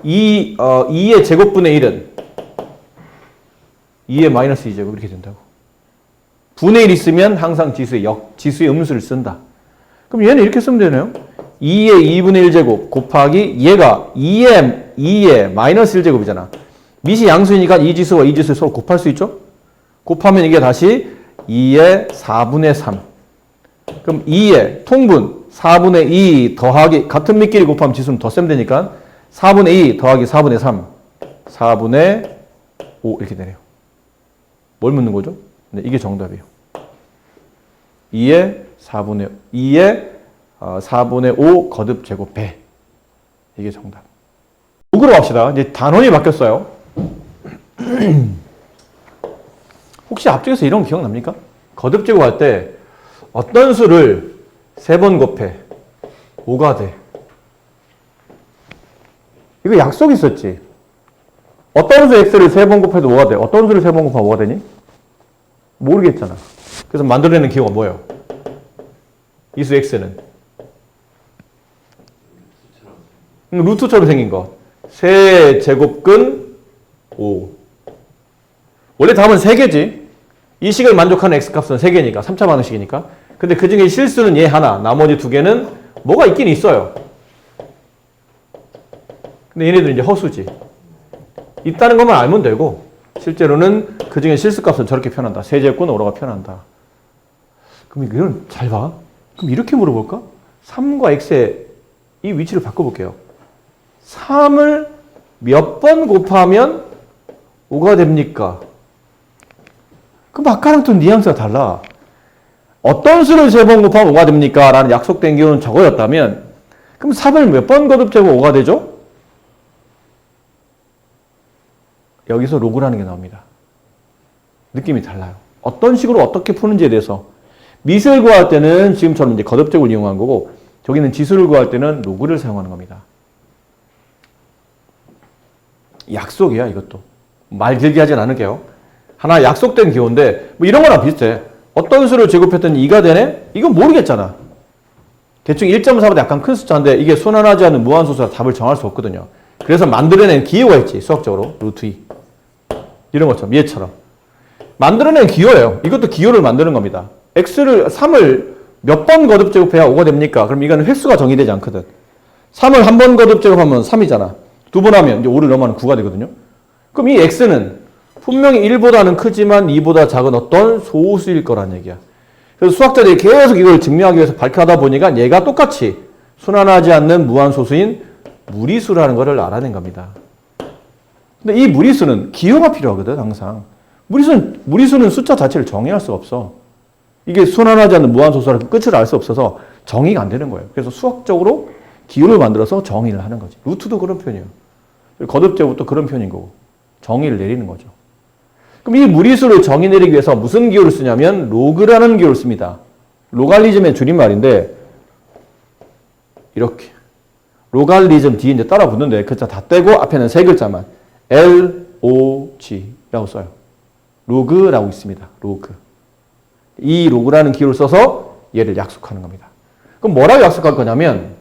2의 제곱분의 1은 2의 마이너스 2제곱 이렇게 된다고. 분의 1 있으면 항상 지수의 음수를 쓴다. 그럼 얘는 이렇게 쓰면 되네요. 2의 2분의 1제곱 곱하기 얘가 2의 마이너스 1제곱이잖아. 밑이 양수이니까 이 지수와 이 지수를 서로 곱할 수 있죠? 곱하면 이게 다시 2의 4분의 3. 그럼 2의 통분 4분의 2 더하기 같은 밑끼리 곱하면 지수는 더 셈 되니까 4분의 2 더하기 4분의 3. 4분의 5 이렇게 되네요. 뭘 묻는 거죠? 네, 이게 정답이에요. 2의 4분의 5 거듭 제곱 배. 이게 정답. 로그로 갑시다. 이제 단원이 바뀌었어요. 혹시 앞쪽에서 이런 거 기억납니까? 거듭 제곱할 때 어떤 수를 3번 곱해 5가 돼. 이거 약속 있었지. 어떤 수 x를 3번 곱해도 5가 돼. 어떤 수를 3번 곱하면 5가 되니? 모르겠잖아. 그래서 만들어내는 기호가 뭐예요? 이 수 x는 루트처럼 생긴 거. 세제곱근 5. 원래 답은 3개지. 이 식을 만족하는 x값은 3개니까 3차 방정식이니까. 근데 그 중에 실수는 얘 하나, 나머지 2개는 뭐가 있긴 있어요. 근데 얘네들은 이제 허수지. 있다는 것만 알면 되고, 실제로는 그 중에 실수값은 저렇게 표현한다. 세제곱근 5로가 표현한다. 그럼 이건 잘 봐. 그럼 이렇게 물어볼까? 3과 x의 이 위치를 바꿔볼게요. 3을 몇 번 곱하면 5가 됩니까? 그럼 아까랑 또 뉘앙스가 달라. 어떤 수를 3번 곱하면 5가 됩니까? 라는 약속된 기호는 저거였다면, 그럼 3을 몇 번 거듭제곱 5가 되죠? 여기서 로그라는 게 나옵니다. 느낌이 달라요. 어떤 식으로 어떻게 푸는지에 대해서. 미수를 구할 때는 지금처럼 이제 거듭제곱을 이용한 거고, 저기는 지수를 구할 때는 로그를 사용하는 겁니다. 약속이야, 이것도. 말 길게 하진 않을게요. 하나 약속된 기호인데, 뭐 이런 거랑 비슷해. 어떤 수를 제곱했더니 2가 되네? 이건 모르겠잖아. 대충 1.4보다 약간 큰 숫자인데, 이게 순환하지 않는 무한소수라 답을 정할 수 없거든요. 그래서 만들어낸 기호가 있지, 수학적으로. 루트 2. 이런 것처럼 얘처럼 만들어낸 기호예요. 이것도 기호를 만드는 겁니다. x를 3을 몇 번 거듭 제곱해야 5가 됩니까? 그럼 이거는 횟수가 정의되지 않거든. 3을 한 번 거듭 제곱하면 3이잖아. 두 번 하면 이제 5를 넘어가면 9가 되거든요. 그럼 이 x는 분명히 1보다는 크지만 2보다 작은 어떤 소수일 거란 얘기야. 그래서 수학자들이 계속 이걸 증명하기 위해서 밝혀하다 보니까 얘가 똑같이 순환하지 않는 무한소수인 무리수라는 것을 알아낸 겁니다. 근데 이 무리수는 기호가 필요하거든, 항상. 무리수는 숫자 자체를 정의할 수가 없어. 이게 순환하지 않는 무한소수라는 끝을 알 수 없어서 정의가 안 되는 거예요. 그래서 수학적으로 기호를 만들어서 정의를 하는 거지. 루트도 그런 표현이에요. 거듭제곱도 그런 표현인 거고. 정의를 내리는 거죠. 그럼 이 무리수를 정의 내리기 위해서 무슨 기호를 쓰냐면 로그라는 기호를 씁니다. 로가리즘의 줄임말인데 이렇게 로가리즘 뒤에 이제 따라 붙는데 글자 다 떼고 앞에는 세 글자만 LOG라고 써요. 로그라고 있습니다. 로그. 이 로그라는 기호를 써서 얘를 약속하는 겁니다. 그럼 뭐라고 약속할 거냐면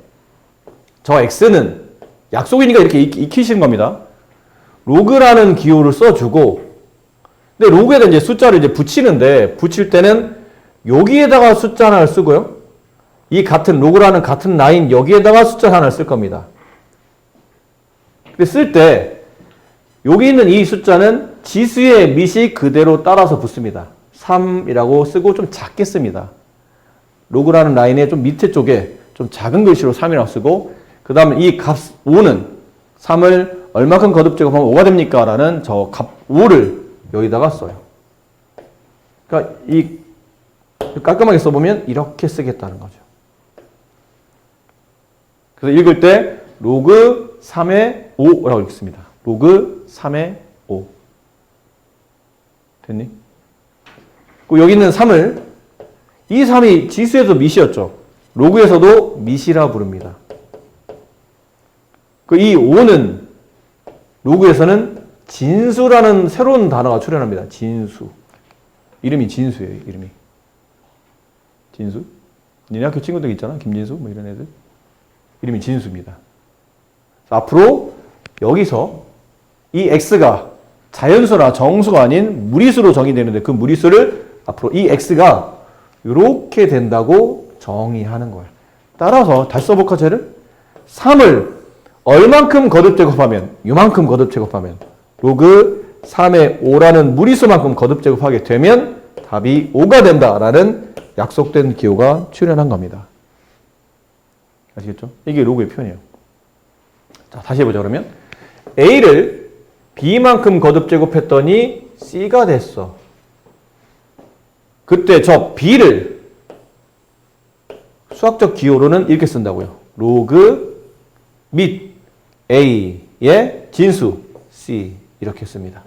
저 x는 약속이니까 이렇게 익히시는 겁니다. 로그라는 기호를 써주고 근데 로그에다 이제 숫자를 이제 붙이는데 붙일 때는 여기에다가 숫자 하나를 쓰고요. 이 같은 로그라는 같은 라인 여기에다가 숫자 하나를 쓸 겁니다. 근데 쓸 때 여기 있는 이 숫자는 지수의 밑이 그대로 따라서 붙습니다. 3이라고 쓰고 좀 작게 씁니다. 로그라는 라인의 좀 밑에 쪽에 좀 작은 글씨로 3이라고 쓰고 그 다음에 이 값 5는 3을 얼마큼 거듭 제곱하면 5가 됩니까? 라는 저 값 5를 여기다가 써요. 그러니까 이 깔끔하게 써보면 이렇게 쓰겠다는 거죠. 그래서 읽을 때 로그 3의 5라고 읽습니다. 로그 3의 5. 됐니? 여기 있는 3을 이 3이 지수에서 밑이었죠. 로그에서도 밑이라 부릅니다. 이 5는 로그에서는 진수라는 새로운 단어가 출현합니다. 진수. 이름이 진수예요. 이름이. 진수? 니네 학교 친구들 있잖아. 김진수 뭐 이런 애들. 이름이 진수입니다. 앞으로 여기서 이 x가 자연수나 정수가 아닌 무리수로 정의되는데 그 무리수를 앞으로 이 x가 이렇게 된다고 정의하는 거예요. 따라서 다시 써볼까 쟤를? 3을 얼만큼 거듭 제곱하면 이만큼 거듭 제곱하면 로그 3의 5라는 무리수만큼 거듭 제곱하게 되면 답이 5가 된다라는 약속된 기호가 출현한 겁니다. 아시겠죠? 이게 로그의 표현이에요. 자, 다시 해보자 그러면 A를 B만큼 거듭 제곱했더니 C가 됐어. 그때 저 B를 수학적 기호로는 이렇게 쓴다고요. 로그 및 A의 진수 C 이렇게 씁니다.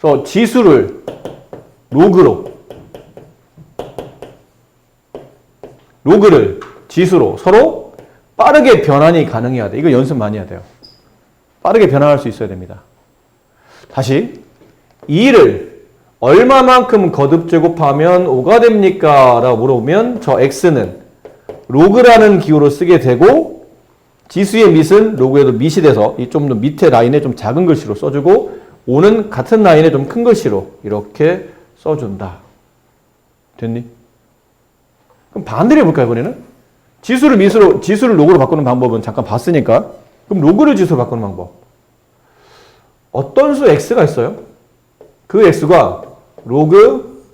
그래서 지수를 로그를 지수로 서로 빠르게 변환이 가능해야 돼. 이거 연습 많이 해야 돼요. 빠르게 변환할 수 있어야 됩니다. 다시 2를 얼마만큼 거듭 제곱하면 5가 됩니까? 라고 물어보면 저 x는 로그라는 기호로 쓰게 되고 지수의 밑은 로그에도 밑이 돼서 이 좀 더 밑에 라인에 좀 작은 글씨로 써주고 5는 같은 라인에 좀 큰 글씨로 이렇게 써준다. 됐니? 그럼 반대로 해볼까요, 이번에는? 지수를 로그로 바꾸는 방법은 잠깐 봤으니까. 그럼 로그를 지수로 바꾸는 방법. 어떤 수 x가 있어요? 그 x가 로그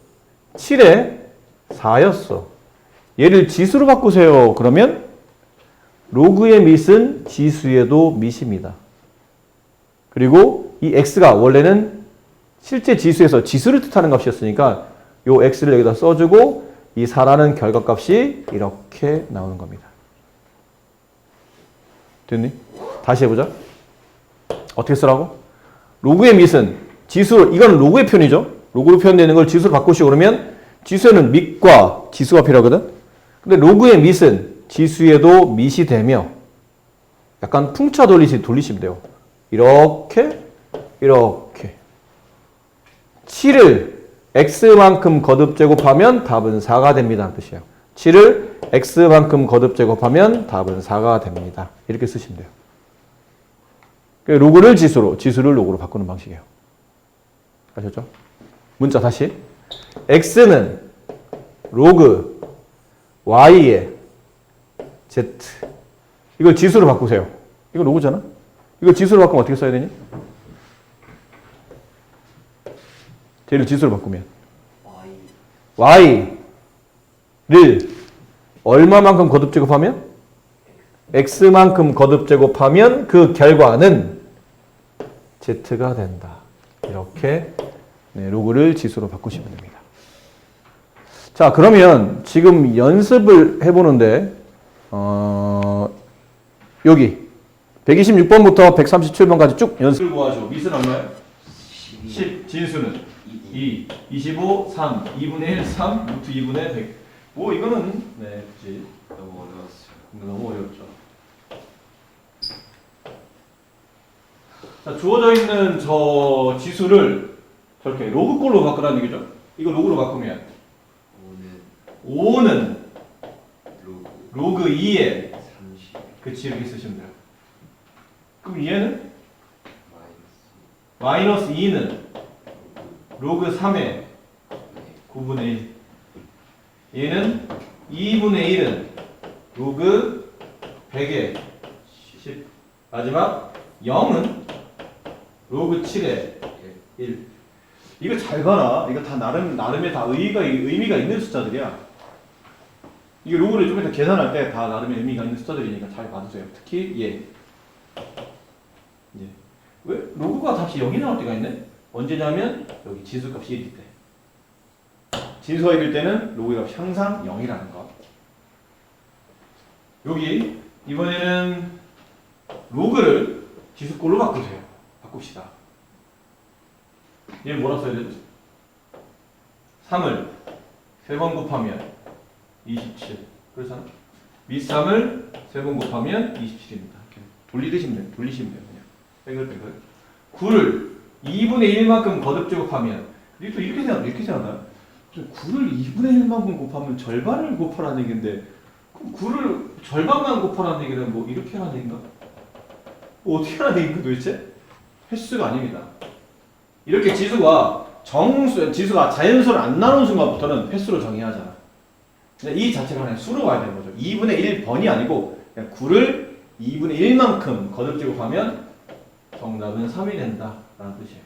7의 4였어. 얘를 지수로 바꾸세요. 그러면 로그의 밑은 지수에도 밑입니다. 그리고 이 x가 원래는 실제 지수에서 지수를 뜻하는 값이었으니까 이 x를 여기다 써주고 이 4라는 결과값이 이렇게 나오는 겁니다. 됐니? 다시 해보자. 어떻게 쓰라고? 로그의 밑은 지수, 이건 로그의 표현이죠. 로그로 표현되는 걸 지수로 바꾸시고 그러면 지수에는 밑과 지수가 필요하거든. 근데 로그의 밑은 지수에도 밑이 되며 약간 풍차 돌리시면 돼요. 이렇게 7을 x만큼 거듭 제곱하면 답은 4가 됩니다. 뜻이에요. 7을 x만큼 거듭 제곱하면 답은 4가 됩니다. 이렇게 쓰시면 돼요. 로그를 지수로, 지수를 로그로 바꾸는 방식이에요. 아셨죠? 문자 다시. x는 로그 y의 z. 이걸 지수로 바꾸세요. 이거 로그잖아? 이걸 지수로 바꾸면 어떻게 써야 되니? 쟤를 지수로 바꾸면 y를 얼마만큼 거듭 제곱하면? x만큼 거듭 제곱하면 그 결과는 z가 된다. 이렇게 로그를 지수로 바꾸시면 됩니다. 자, 그러면 지금 연습을 해보는데 여기 126번부터 137번까지 쭉 연습을 구하죠. 밑은 얼마예요? 10. 진수는 2, 25, 3, 2분의 1, 3, 루트 2분의 100. 뭐 이거는 그치. 너무 어려웠어요. 너무 어렵죠. 자, 주어져 있는 저 지수를 저렇게 로그꼴로 바꾸라는 얘기죠. 이거 로그로 바꾸면 5는 로그 2에 30 그치 이렇게 쓰시면 돼요. 그럼 얘는 마이너스 마이너스 2는 로그 3에 9분의 1. 얘는 2분의 1은 로그 100에 10. 마지막 0은 로그 7에 1. 이거 잘 봐라. 이거 다 나름의 다 의미가 있는 숫자들이야. 이게 로그를 좀 이따 계산할 때 다 나름의 의미가 있는 숫자들이니까 잘 봐주세요. 특히 얘. 이제 왜 로그가 값이 0이 나올 때가 있네? 언제냐면 여기 지수값이 1일 때. 진수가 1일 때는 로그 값이 항상 0이라는 거. 여기 이번에는 로그를 지수꼴로 바꾸세요. 바꿉시다. 얘는 뭐라 써야 되지? 3을 3번 곱하면 27. 그렇잖아? 밑3을 3번 곱하면 27입니다. 돌리시면 돼요. 그냥. 뱅글뱅글. 9를 2분의 1만큼 거듭 제곱하면 또 이렇게 생각나요? 9를 2분의 1만큼 곱하면 절반을 곱하라는 얘기인데 그럼 9를 절반만 곱하라는 얘기는 뭐 이렇게 하라는 얘기인가? 뭐 어떻게 하라는 얘기인가 도대체? 횟수가 아닙니다. 이렇게 지수가 자연수를 안 나누는 순간부터는 횟수로 정의해야 하잖아. 이 자체가 그냥 수로 가야 되는 거죠. 2분의 1번이 아니고 그냥 9를 2분의 1만큼 거듭 제곱하면 정답은 3이 된다 라는 뜻이에요.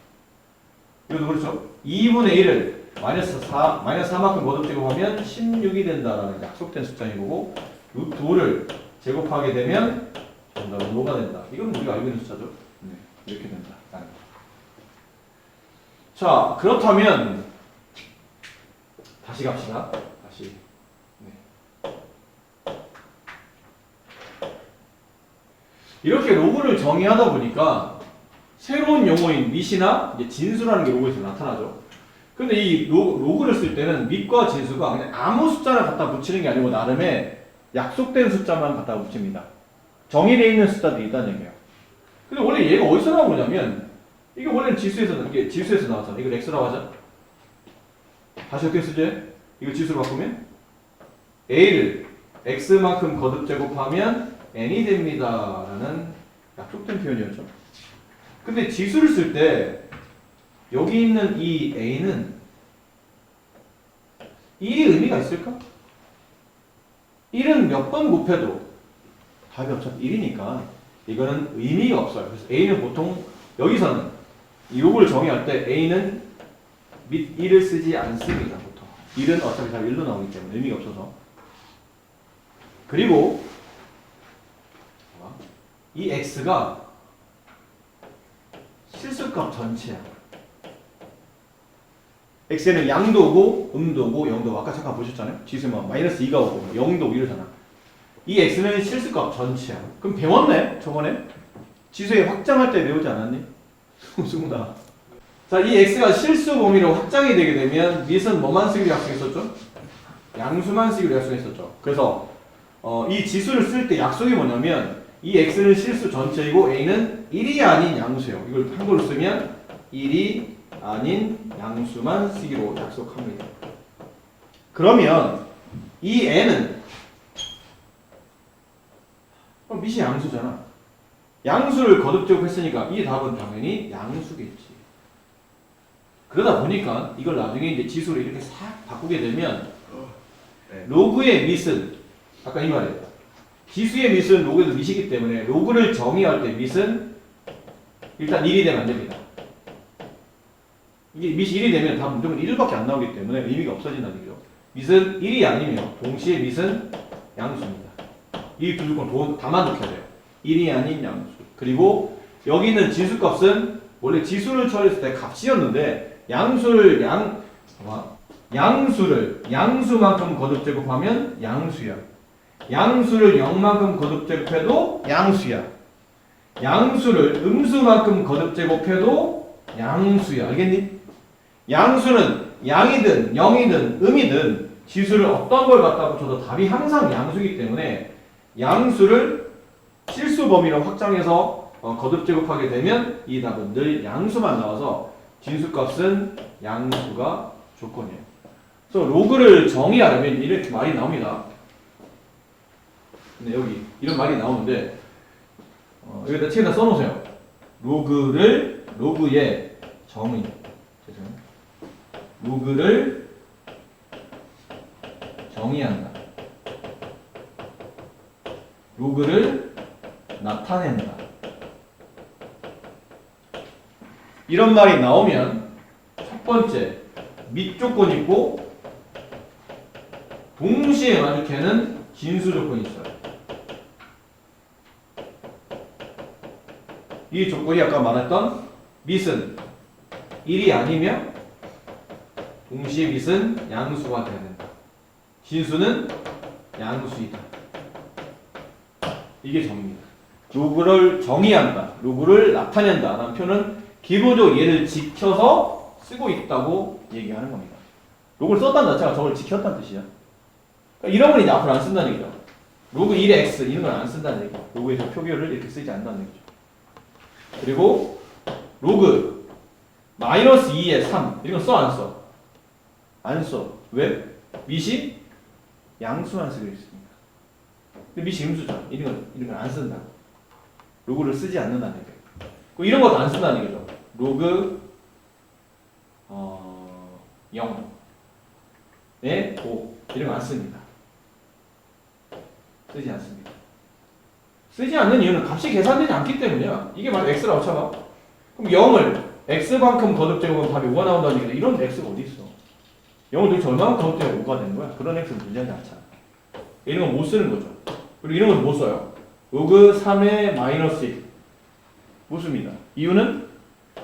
이것도 그렇죠. 2분의 1을 마이너스 4만큼 거듭 제곱하면 16이 된다라는 약속된 숫자인 거고 루트 5를 제곱하게 되면 정답은 5가 된다. 이건 우리가 알고 있는 숫자죠. 네, 이렇게 된다. 자, 그렇다면 다시 갑시다. 다시. 네. 이렇게 로그를 정의하다 보니까 새로운 용어인 밑이나 이제 진수라는 게 로그에서 나타나죠. 근데 이 로그를 쓸 때는 밑과 진수가 그냥 아무 숫자를 갖다 붙이는 게 아니고 나름의 약속된 숫자만 갖다 붙입니다. 정의되어 있는 숫자들이 있다는 얘기예요. 근데 원래 얘가 어디서 나온 거냐면 이게 원래는 지수에서 나왔잖아. 이걸 x라고 하자. 다시 어떻게 쓰지? 이거 지수로 바꾸면 a를 x만큼 거듭 제곱하면 n이 됩니다. 라는 약속된 표현이었죠. 근데 지수를 쓸 때 여기 있는 이 a는 1이 의미가 있을까? 1은 몇 번 곱해도 답이 어차피 1이니까 이거는 의미가 없어요. 그래서 a는 보통 여기서는 이 로그를 정의할 때 a는 밑 1을 쓰지 않습니다. 보통 1은 어차피 다 1로 나오기 때문에 의미가 없어서. 그리고 이 x가 실수값 전체야. x에는 양도 오고 음도 오고 영도 오고 아까 잠깐 보셨잖아요. 지수만 마이너스 2가 오고 0도 오고 이러잖아. 이 x는 실수값 전체야. 그럼 배웠네? 저번에? 지수에 확장할 때 배우지 않았니? 우승다. 자, 이 x가 실수 범위로 확장이 되게 되면 밑은 뭐만 쓰기로 약속했었죠? 양수만 쓰기로 약속했었죠. 그래서 이 지수를 쓸 때 약속이 뭐냐면 이 x는 실수 전체이고 a는 1이 아닌 양수예요. 이걸 한글로 쓰면 1이 아닌 양수만 쓰기로 약속합니다. 그러면 이 n은 밑이 양수잖아. 양수를 거듭제곱했으니까 이 답은 당연히 양수겠지. 그러다 보니까 이걸 나중에 이제 지수로 이렇게 싹 바꾸게 되면 로그의 밑은 아까 이 말이에요. 지수의 밑은 로그에도 밑이기 때문에 로그를 정의할 때 밑은 일단 1이 되면 안 됩니다. 이게 밑이 1이 되면 다 무조건 1밖에 안 나오기 때문에 의미가 없어진다는 얘기죠. 밑은 1이 아니면 동시에 밑은 양수입니다. 이 두 조건 다 만족해야 돼요. 1이 아닌 양수. 그리고 여기 있는 진수값은 원래 지수를 처리했을 때 값이었는데 양수를 양수만큼 거듭제곱하면 양수야. 양수를 0만큼 거듭제곱해도 양수야. 양수를 음수만큼 거듭제곱해도 양수야. 알겠니? 양수는 양이든 0이든 음이든 지수를 어떤 걸 갖다 붙여도 답이 항상 양수이기 때문에 양수를 실수 범위로 확장해서 거듭제곱하게 되면 이 답은 늘 양수만 나와서 진수값은 양수가 조건이에요. 그래서 로그를 정의하려면 이렇게 말이 나옵니다. 근데 여기 이런 말이 나오는데 여기다 책에다 써놓으세요. 로그의 정의. 로그를 정의한다. 로그를 나타낸다. 이런 말이 나오면 첫 번째 밑 조건이 있고 동시에 마주치는 진수 조건이 있어요. 이 조건이 아까 말했던 밑은 1이 아니면 동시에 밑은 양수가 돼야 된다. 진수는 양수이다. 이게 정의입니다. 로그를 정의한다. 로그를 나타낸다. 라는 표현은 기본적으로 얘를 지켜서 쓰고 있다고 얘기하는 겁니다. 로그를 썼다는 자체가 저걸 지켰다는 뜻이야. 그러니까 이런 건 이제 앞으로 안 쓴다는 얘기죠. 로그 1의 x 이런 건 안 쓴다는 얘기죠. 로그에서 표기를 이렇게 쓰지 않는다는 얘기죠. 그리고 로그 마이너스 2의 3 이런 건 써 안 써? 안 써. 왜? 밑이 양수만 쓰고 있습니다. 근데 밑이 음수죠. 이런 건 안 쓴다고. 로그를 쓰지 않는다는 얘기예요. 이런 것도 안 쓴다는 얘기죠. 로그 0에 5 이런 거 안 씁니다. 쓰지 않습니다. 쓰지 않는 이유는 값이 계산되지 않기 때문이야. 이게 바로 x라고 쳐봐. 그럼 0을 x만큼 거듭제곱하면 답이 5가 나온다는 얘기인데 이런 x가 어디 있어? 0을 도대체 얼마만큼 거듭제곱 5가 되는 거야? 그런 x는 존재하지 않잖아. 이런 건 못 쓰는 거죠. 그리고 이런 건 못 써요. 로그 3의 마이너스 1 못 씁니다. 이유는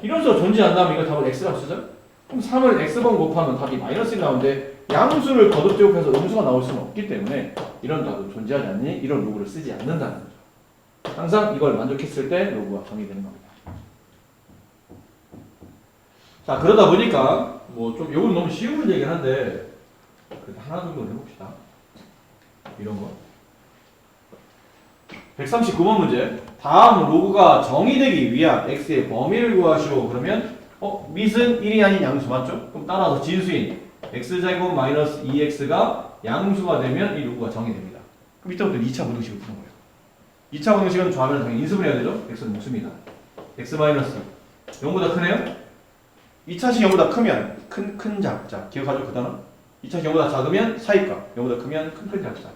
이런 수가 존재한다면 이거 답을 x라고 쓰죠? 그럼 3을 x번 곱하면 답이 마이너스 1 나오는데 양수를 거듭제곱해서 음수가 나올 수는 없기 때문에 이런 답은 존재하지 않니 이런 로그를 쓰지 않는다는 거죠. 항상 이걸 만족했을 때 로그가 정의되는 겁니다. 자, 그러다 보니까 뭐 좀 이건 너무 쉬운 문제긴 한데 그래도 하나 정도는 해봅시다. 이런 거 139번 문제. 다음 로그가 정의되기 위한 x의 범위를 구하시오. 그러면 밑은 1이 아닌 양수 맞죠? 그럼 따라서 진수인 x제곱 마이너스 2x가 양수가 되면 이 로그가 정의됩니다. 그럼 이때부터 2차 부등식을 푸는 거예요. 2차 부등식은 좌변을 당연히 인수분 해야 되죠? x는 묻습니다. x 마이너스 0보다 크네요? 2차식 0보다 크면 큰 작자 기억하죠? 그 단어? 2차식 0보다 작으면 사이값 0보다 크면 큰 작자.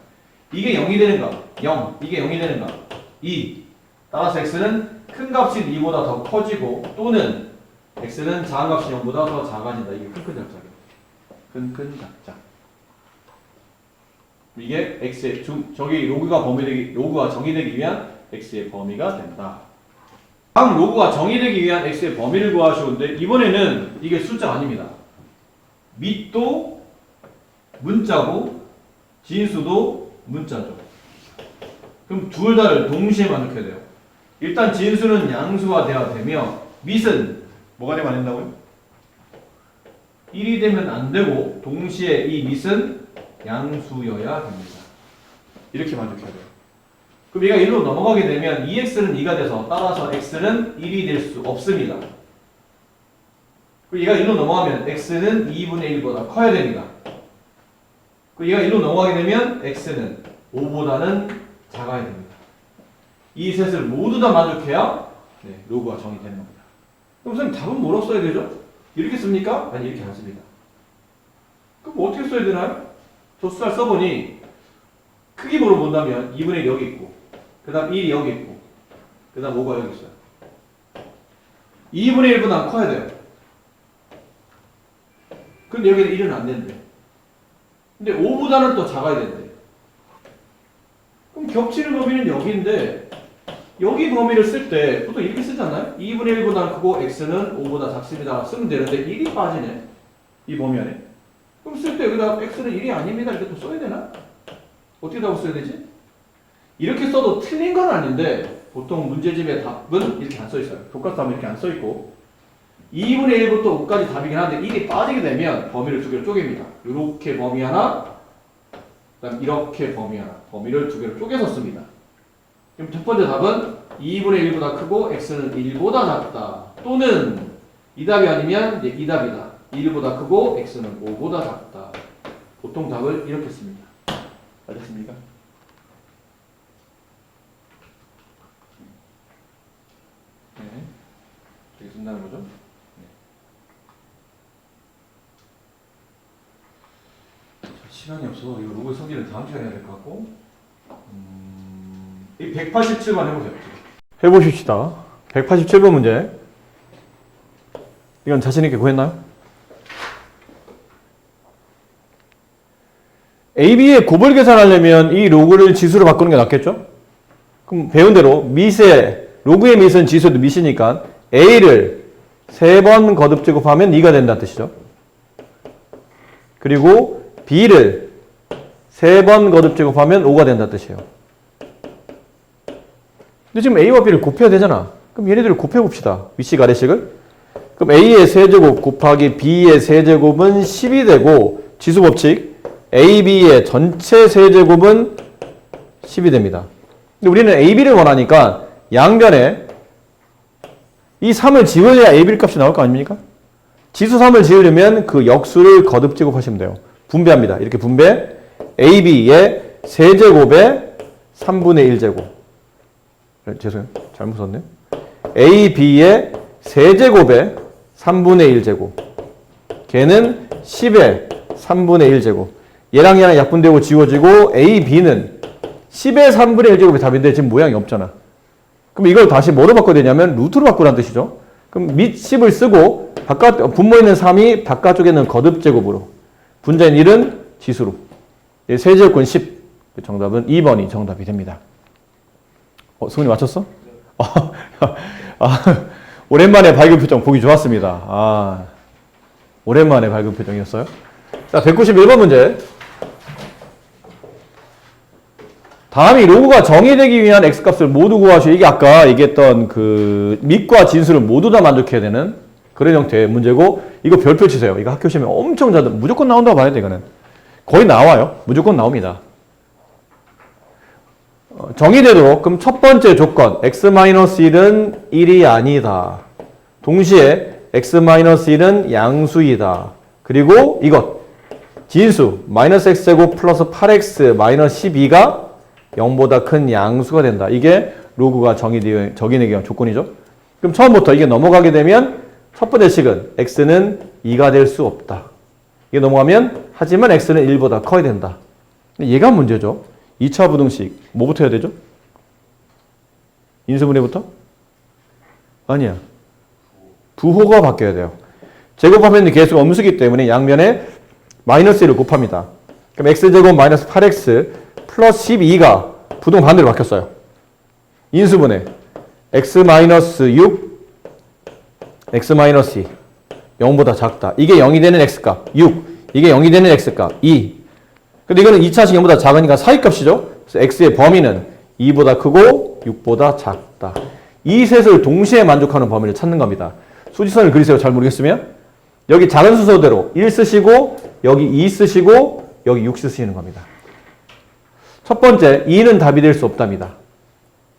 이게 0이 되는가? 0. 이게 0이 되는가? 2. 따라서 x는 큰 값인 2보다 더 커지고 또는 x는 작은 값인 0보다 더 작아진다. 이게 큰 작자예요. 큰 작자. 이게 x의 저기 로그가 정의되기 위한 x의 범위가 된다. 다음 로그가 정의되기 위한 x의 범위를 구하시는데 이번에는 이게 숫자가 아닙니다. 밑도 문자고 진수도 문자죠. 그럼 둘 다를 동시에 만족해야 돼요. 일단 진수는 양수가 돼야 되며 밑은 뭐가 되면 안 된다고요? 1이 되면 안 되고 동시에 이 밑은 양수여야 됩니다. 이렇게 만족해야 돼요. 그럼 얘가 1로 넘어가게 되면 2x는 2가 돼서 따라서 x는 1이 될 수 없습니다. 그리고 얘가 1로 넘어가면 x는 2분의 1보다 커야 됩니다. 그리고 얘가 1로 넘어가게 되면 x는 5보다는 작아야 됩니다. 이 셋을 모두 다 만족해야 네, 로그가 정의되는 겁니다. 그럼 선생님 답은 뭐라고 써야 되죠? 이렇게 씁니까? 아니 이렇게 안 씁니다. 그럼 뭐 어떻게 써야 되나요? 저 숫자를 써보니 크기로 본다면 2분의 1 여기 있고 그 다음 1이 여기 있고 그 다음 5가 여기 있어요. 2분의 1보다 커야 돼요. 근데 여기는 1은 안 된대. 근데 5보다는 또 작아야 된대. 그럼 겹치는 범위는 여기인데 여기 범위를 쓸 때 보통 이렇게 쓰잖아요. 2분의 1보다 크고 x는 5보다 작습니다. 쓰면 되는데 1이 빠지네. 이 범위 안에. 그럼 쓸 때 여기다 x는 1이 아닙니다. 이렇게 또 써야 되나? 어떻게 답을 써야 되지? 이렇게 써도 틀린 건 아닌데 보통 문제집의 답은 이렇게 안 써 있어요. 교과서 답은 이렇게 안 써 있고 2분의 1부터 5까지 답이긴 한데 1이 빠지게 되면 범위를 두 개로 쪼갭니다. 이렇게 범위 하나, 그다음 이렇게 범위 하나, 범위를 두 개로 쪼개서 씁니다. 그럼 첫 번째 답은 2분의 1보다 크고 x는 1보다 작다. 또는 이 답이 아니면 이제 이 답이다. 1보다 크고 x는 5보다 작다. 보통 답을 이렇게 씁니다. 알겠습니까? 네. 이렇게 쓴다는 거죠. 네. 자, 시간이 없어서 이거 로그 성질은 다음 시간에 해야 될 것 같고 187번 해보세요. 해보십시다. 187번 문제. 이건 자신있게 구했나요? AB의 곱을 계산하려면 이 로그를 지수로 바꾸는 게 낫겠죠? 그럼 배운 대로 밑에 로그의 밑은 지수도 밑이니까 A를 3번 거듭 제곱하면 2가 된다는 뜻이죠. 그리고 B를 3번 거듭 제곱하면 5가 된다는 뜻이에요. 근데 지금 A와 B를 곱해야 되잖아. 그럼 얘네들을 곱해봅시다. 위식 아래식을. 그럼 A의 세제곱 곱하기 B의 세제곱은 10이 되고 지수 법칙 A, B의 전체 세제곱은 10이 됩니다. 근데 우리는 A, B를 원하니까 양변에 이 3을 지우려야 A, B 값이 나올 거 아닙니까? 지수 3을 지우려면 그 역수를 거듭 제곱하시면 돼요. 분배합니다. 이렇게 분배 A, B의 세제곱에 3분의 1제곱. 죄송해요. 잘못 썼네요. A, B의 세제곱에 3분의 1제곱. 걔는 10의 3분의 1제곱. 얘랑 얘랑 약분되고 지워지고 A, B는 10의 3분의 1제곱이 답인데 지금 모양이 없잖아. 그럼 이걸 다시 뭐로 바꿔야 되냐면 루트로 바꾸라는 뜻이죠. 그럼 밑 10을 쓰고 분모에 있는 3이 바깥쪽에 있는 거듭 제곱으로 분자인 1은 지수로. 세제곱은 10. 정답은 2번이 정답이 됩니다. 승훈이 맞췄어? 오랜만에 밝은 표정 보기 좋았습니다. 오랜만에 밝은 표정이었어요. 자, 191번 문제. 다음이 로그가 정의되기 위한 x값을 모두 구하시오. 이게 아까 얘기했던 그 밑과 진수를 모두 다 만족해야 되는 그런 형태의 문제고 이거 별표 치세요. 이거 학교 시험에 엄청 자주 무조건 나온다고 봐야 돼. 이거는 거의 나와요. 무조건 나옵니다. 정의되도록 그럼 첫 번째 조건 x-1은 1이 아니다. 동시에 x-1은 양수이다. 그리고 이것 진수 x제곱 플러스 8x 마이너스 12가 0보다 큰 양수가 된다. 이게 로그가 정의되기 위한 조건이죠. 그럼 처음부터 이게 넘어가게 되면 첫 번째 식은 x는 2가 될 수 없다. 이게 넘어가면 하지만 x는 1보다 커야 된다. 얘가 문제죠. 2차 부등식 뭐부터 해야 되죠? 인수분해부터? 아니야. 부호가 바뀌어야 돼요. 제곱하면 개수가 음수기 때문에 양면에 마이너스 1을 곱합니다. 그럼 x제곱 마이너스 8x 플러스 12가 부동 반대로 바뀌었어요. 인수분해 x 마이너스 6 x 마이너스 2 0보다 작다. 이게 0이 되는 x값 6. 이게 0이 되는 x값 2. 근데 이거는 2차식 0보다 작으니까 사이값이죠. 그래서 x의 범위는 2보다 크고 6보다 작다. 이 셋을 동시에 만족하는 범위를 찾는 겁니다. 수직선을 그리세요. 잘 모르겠으면. 여기 작은 순서대로 1 쓰시고 여기 2 쓰시고 여기 6 쓰시는 겁니다. 첫 번째 2는 답이 될 수 없답니다.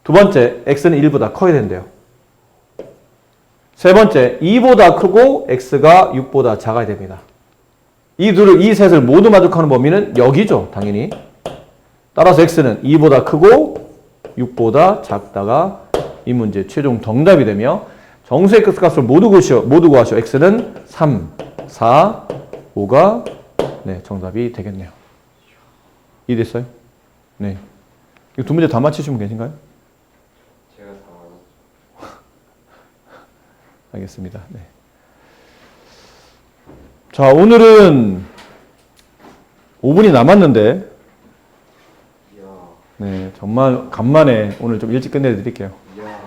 두 번째 x는 1보다 커야 된대요. 세 번째 2보다 크고 x가 6보다 작아야 됩니다. 이 셋을 모두 만족하는 범위는 여기죠. 당연히. 따라서 x는 2보다 크고 6보다 작다가 이 문제 최종 정답이 되며 정수 x 값을 모두 구하시오. x는 3, 4, 5가 네, 정답이 되겠네요. 이해됐어요? 네. 이거 두 문제 다 맞히시면 계신가요? 제가 다 알겠습니다. 네. 자, 오늘은 5분이 남았는데, 이야, 네, 정말 간만에 오늘 좀 일찍 끝내드릴게요. 이야,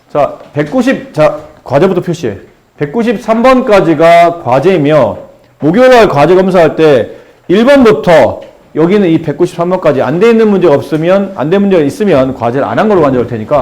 자, 자, 과제부터 표시해. 193번까지가 과제이며, 목요일날 과제 검사할 때 1번부터 여기는 이 193번까지 안 돼 있는 문제가 없으면, 안 된 문제가 있으면 과제를 안 한 걸로 만들 테니까,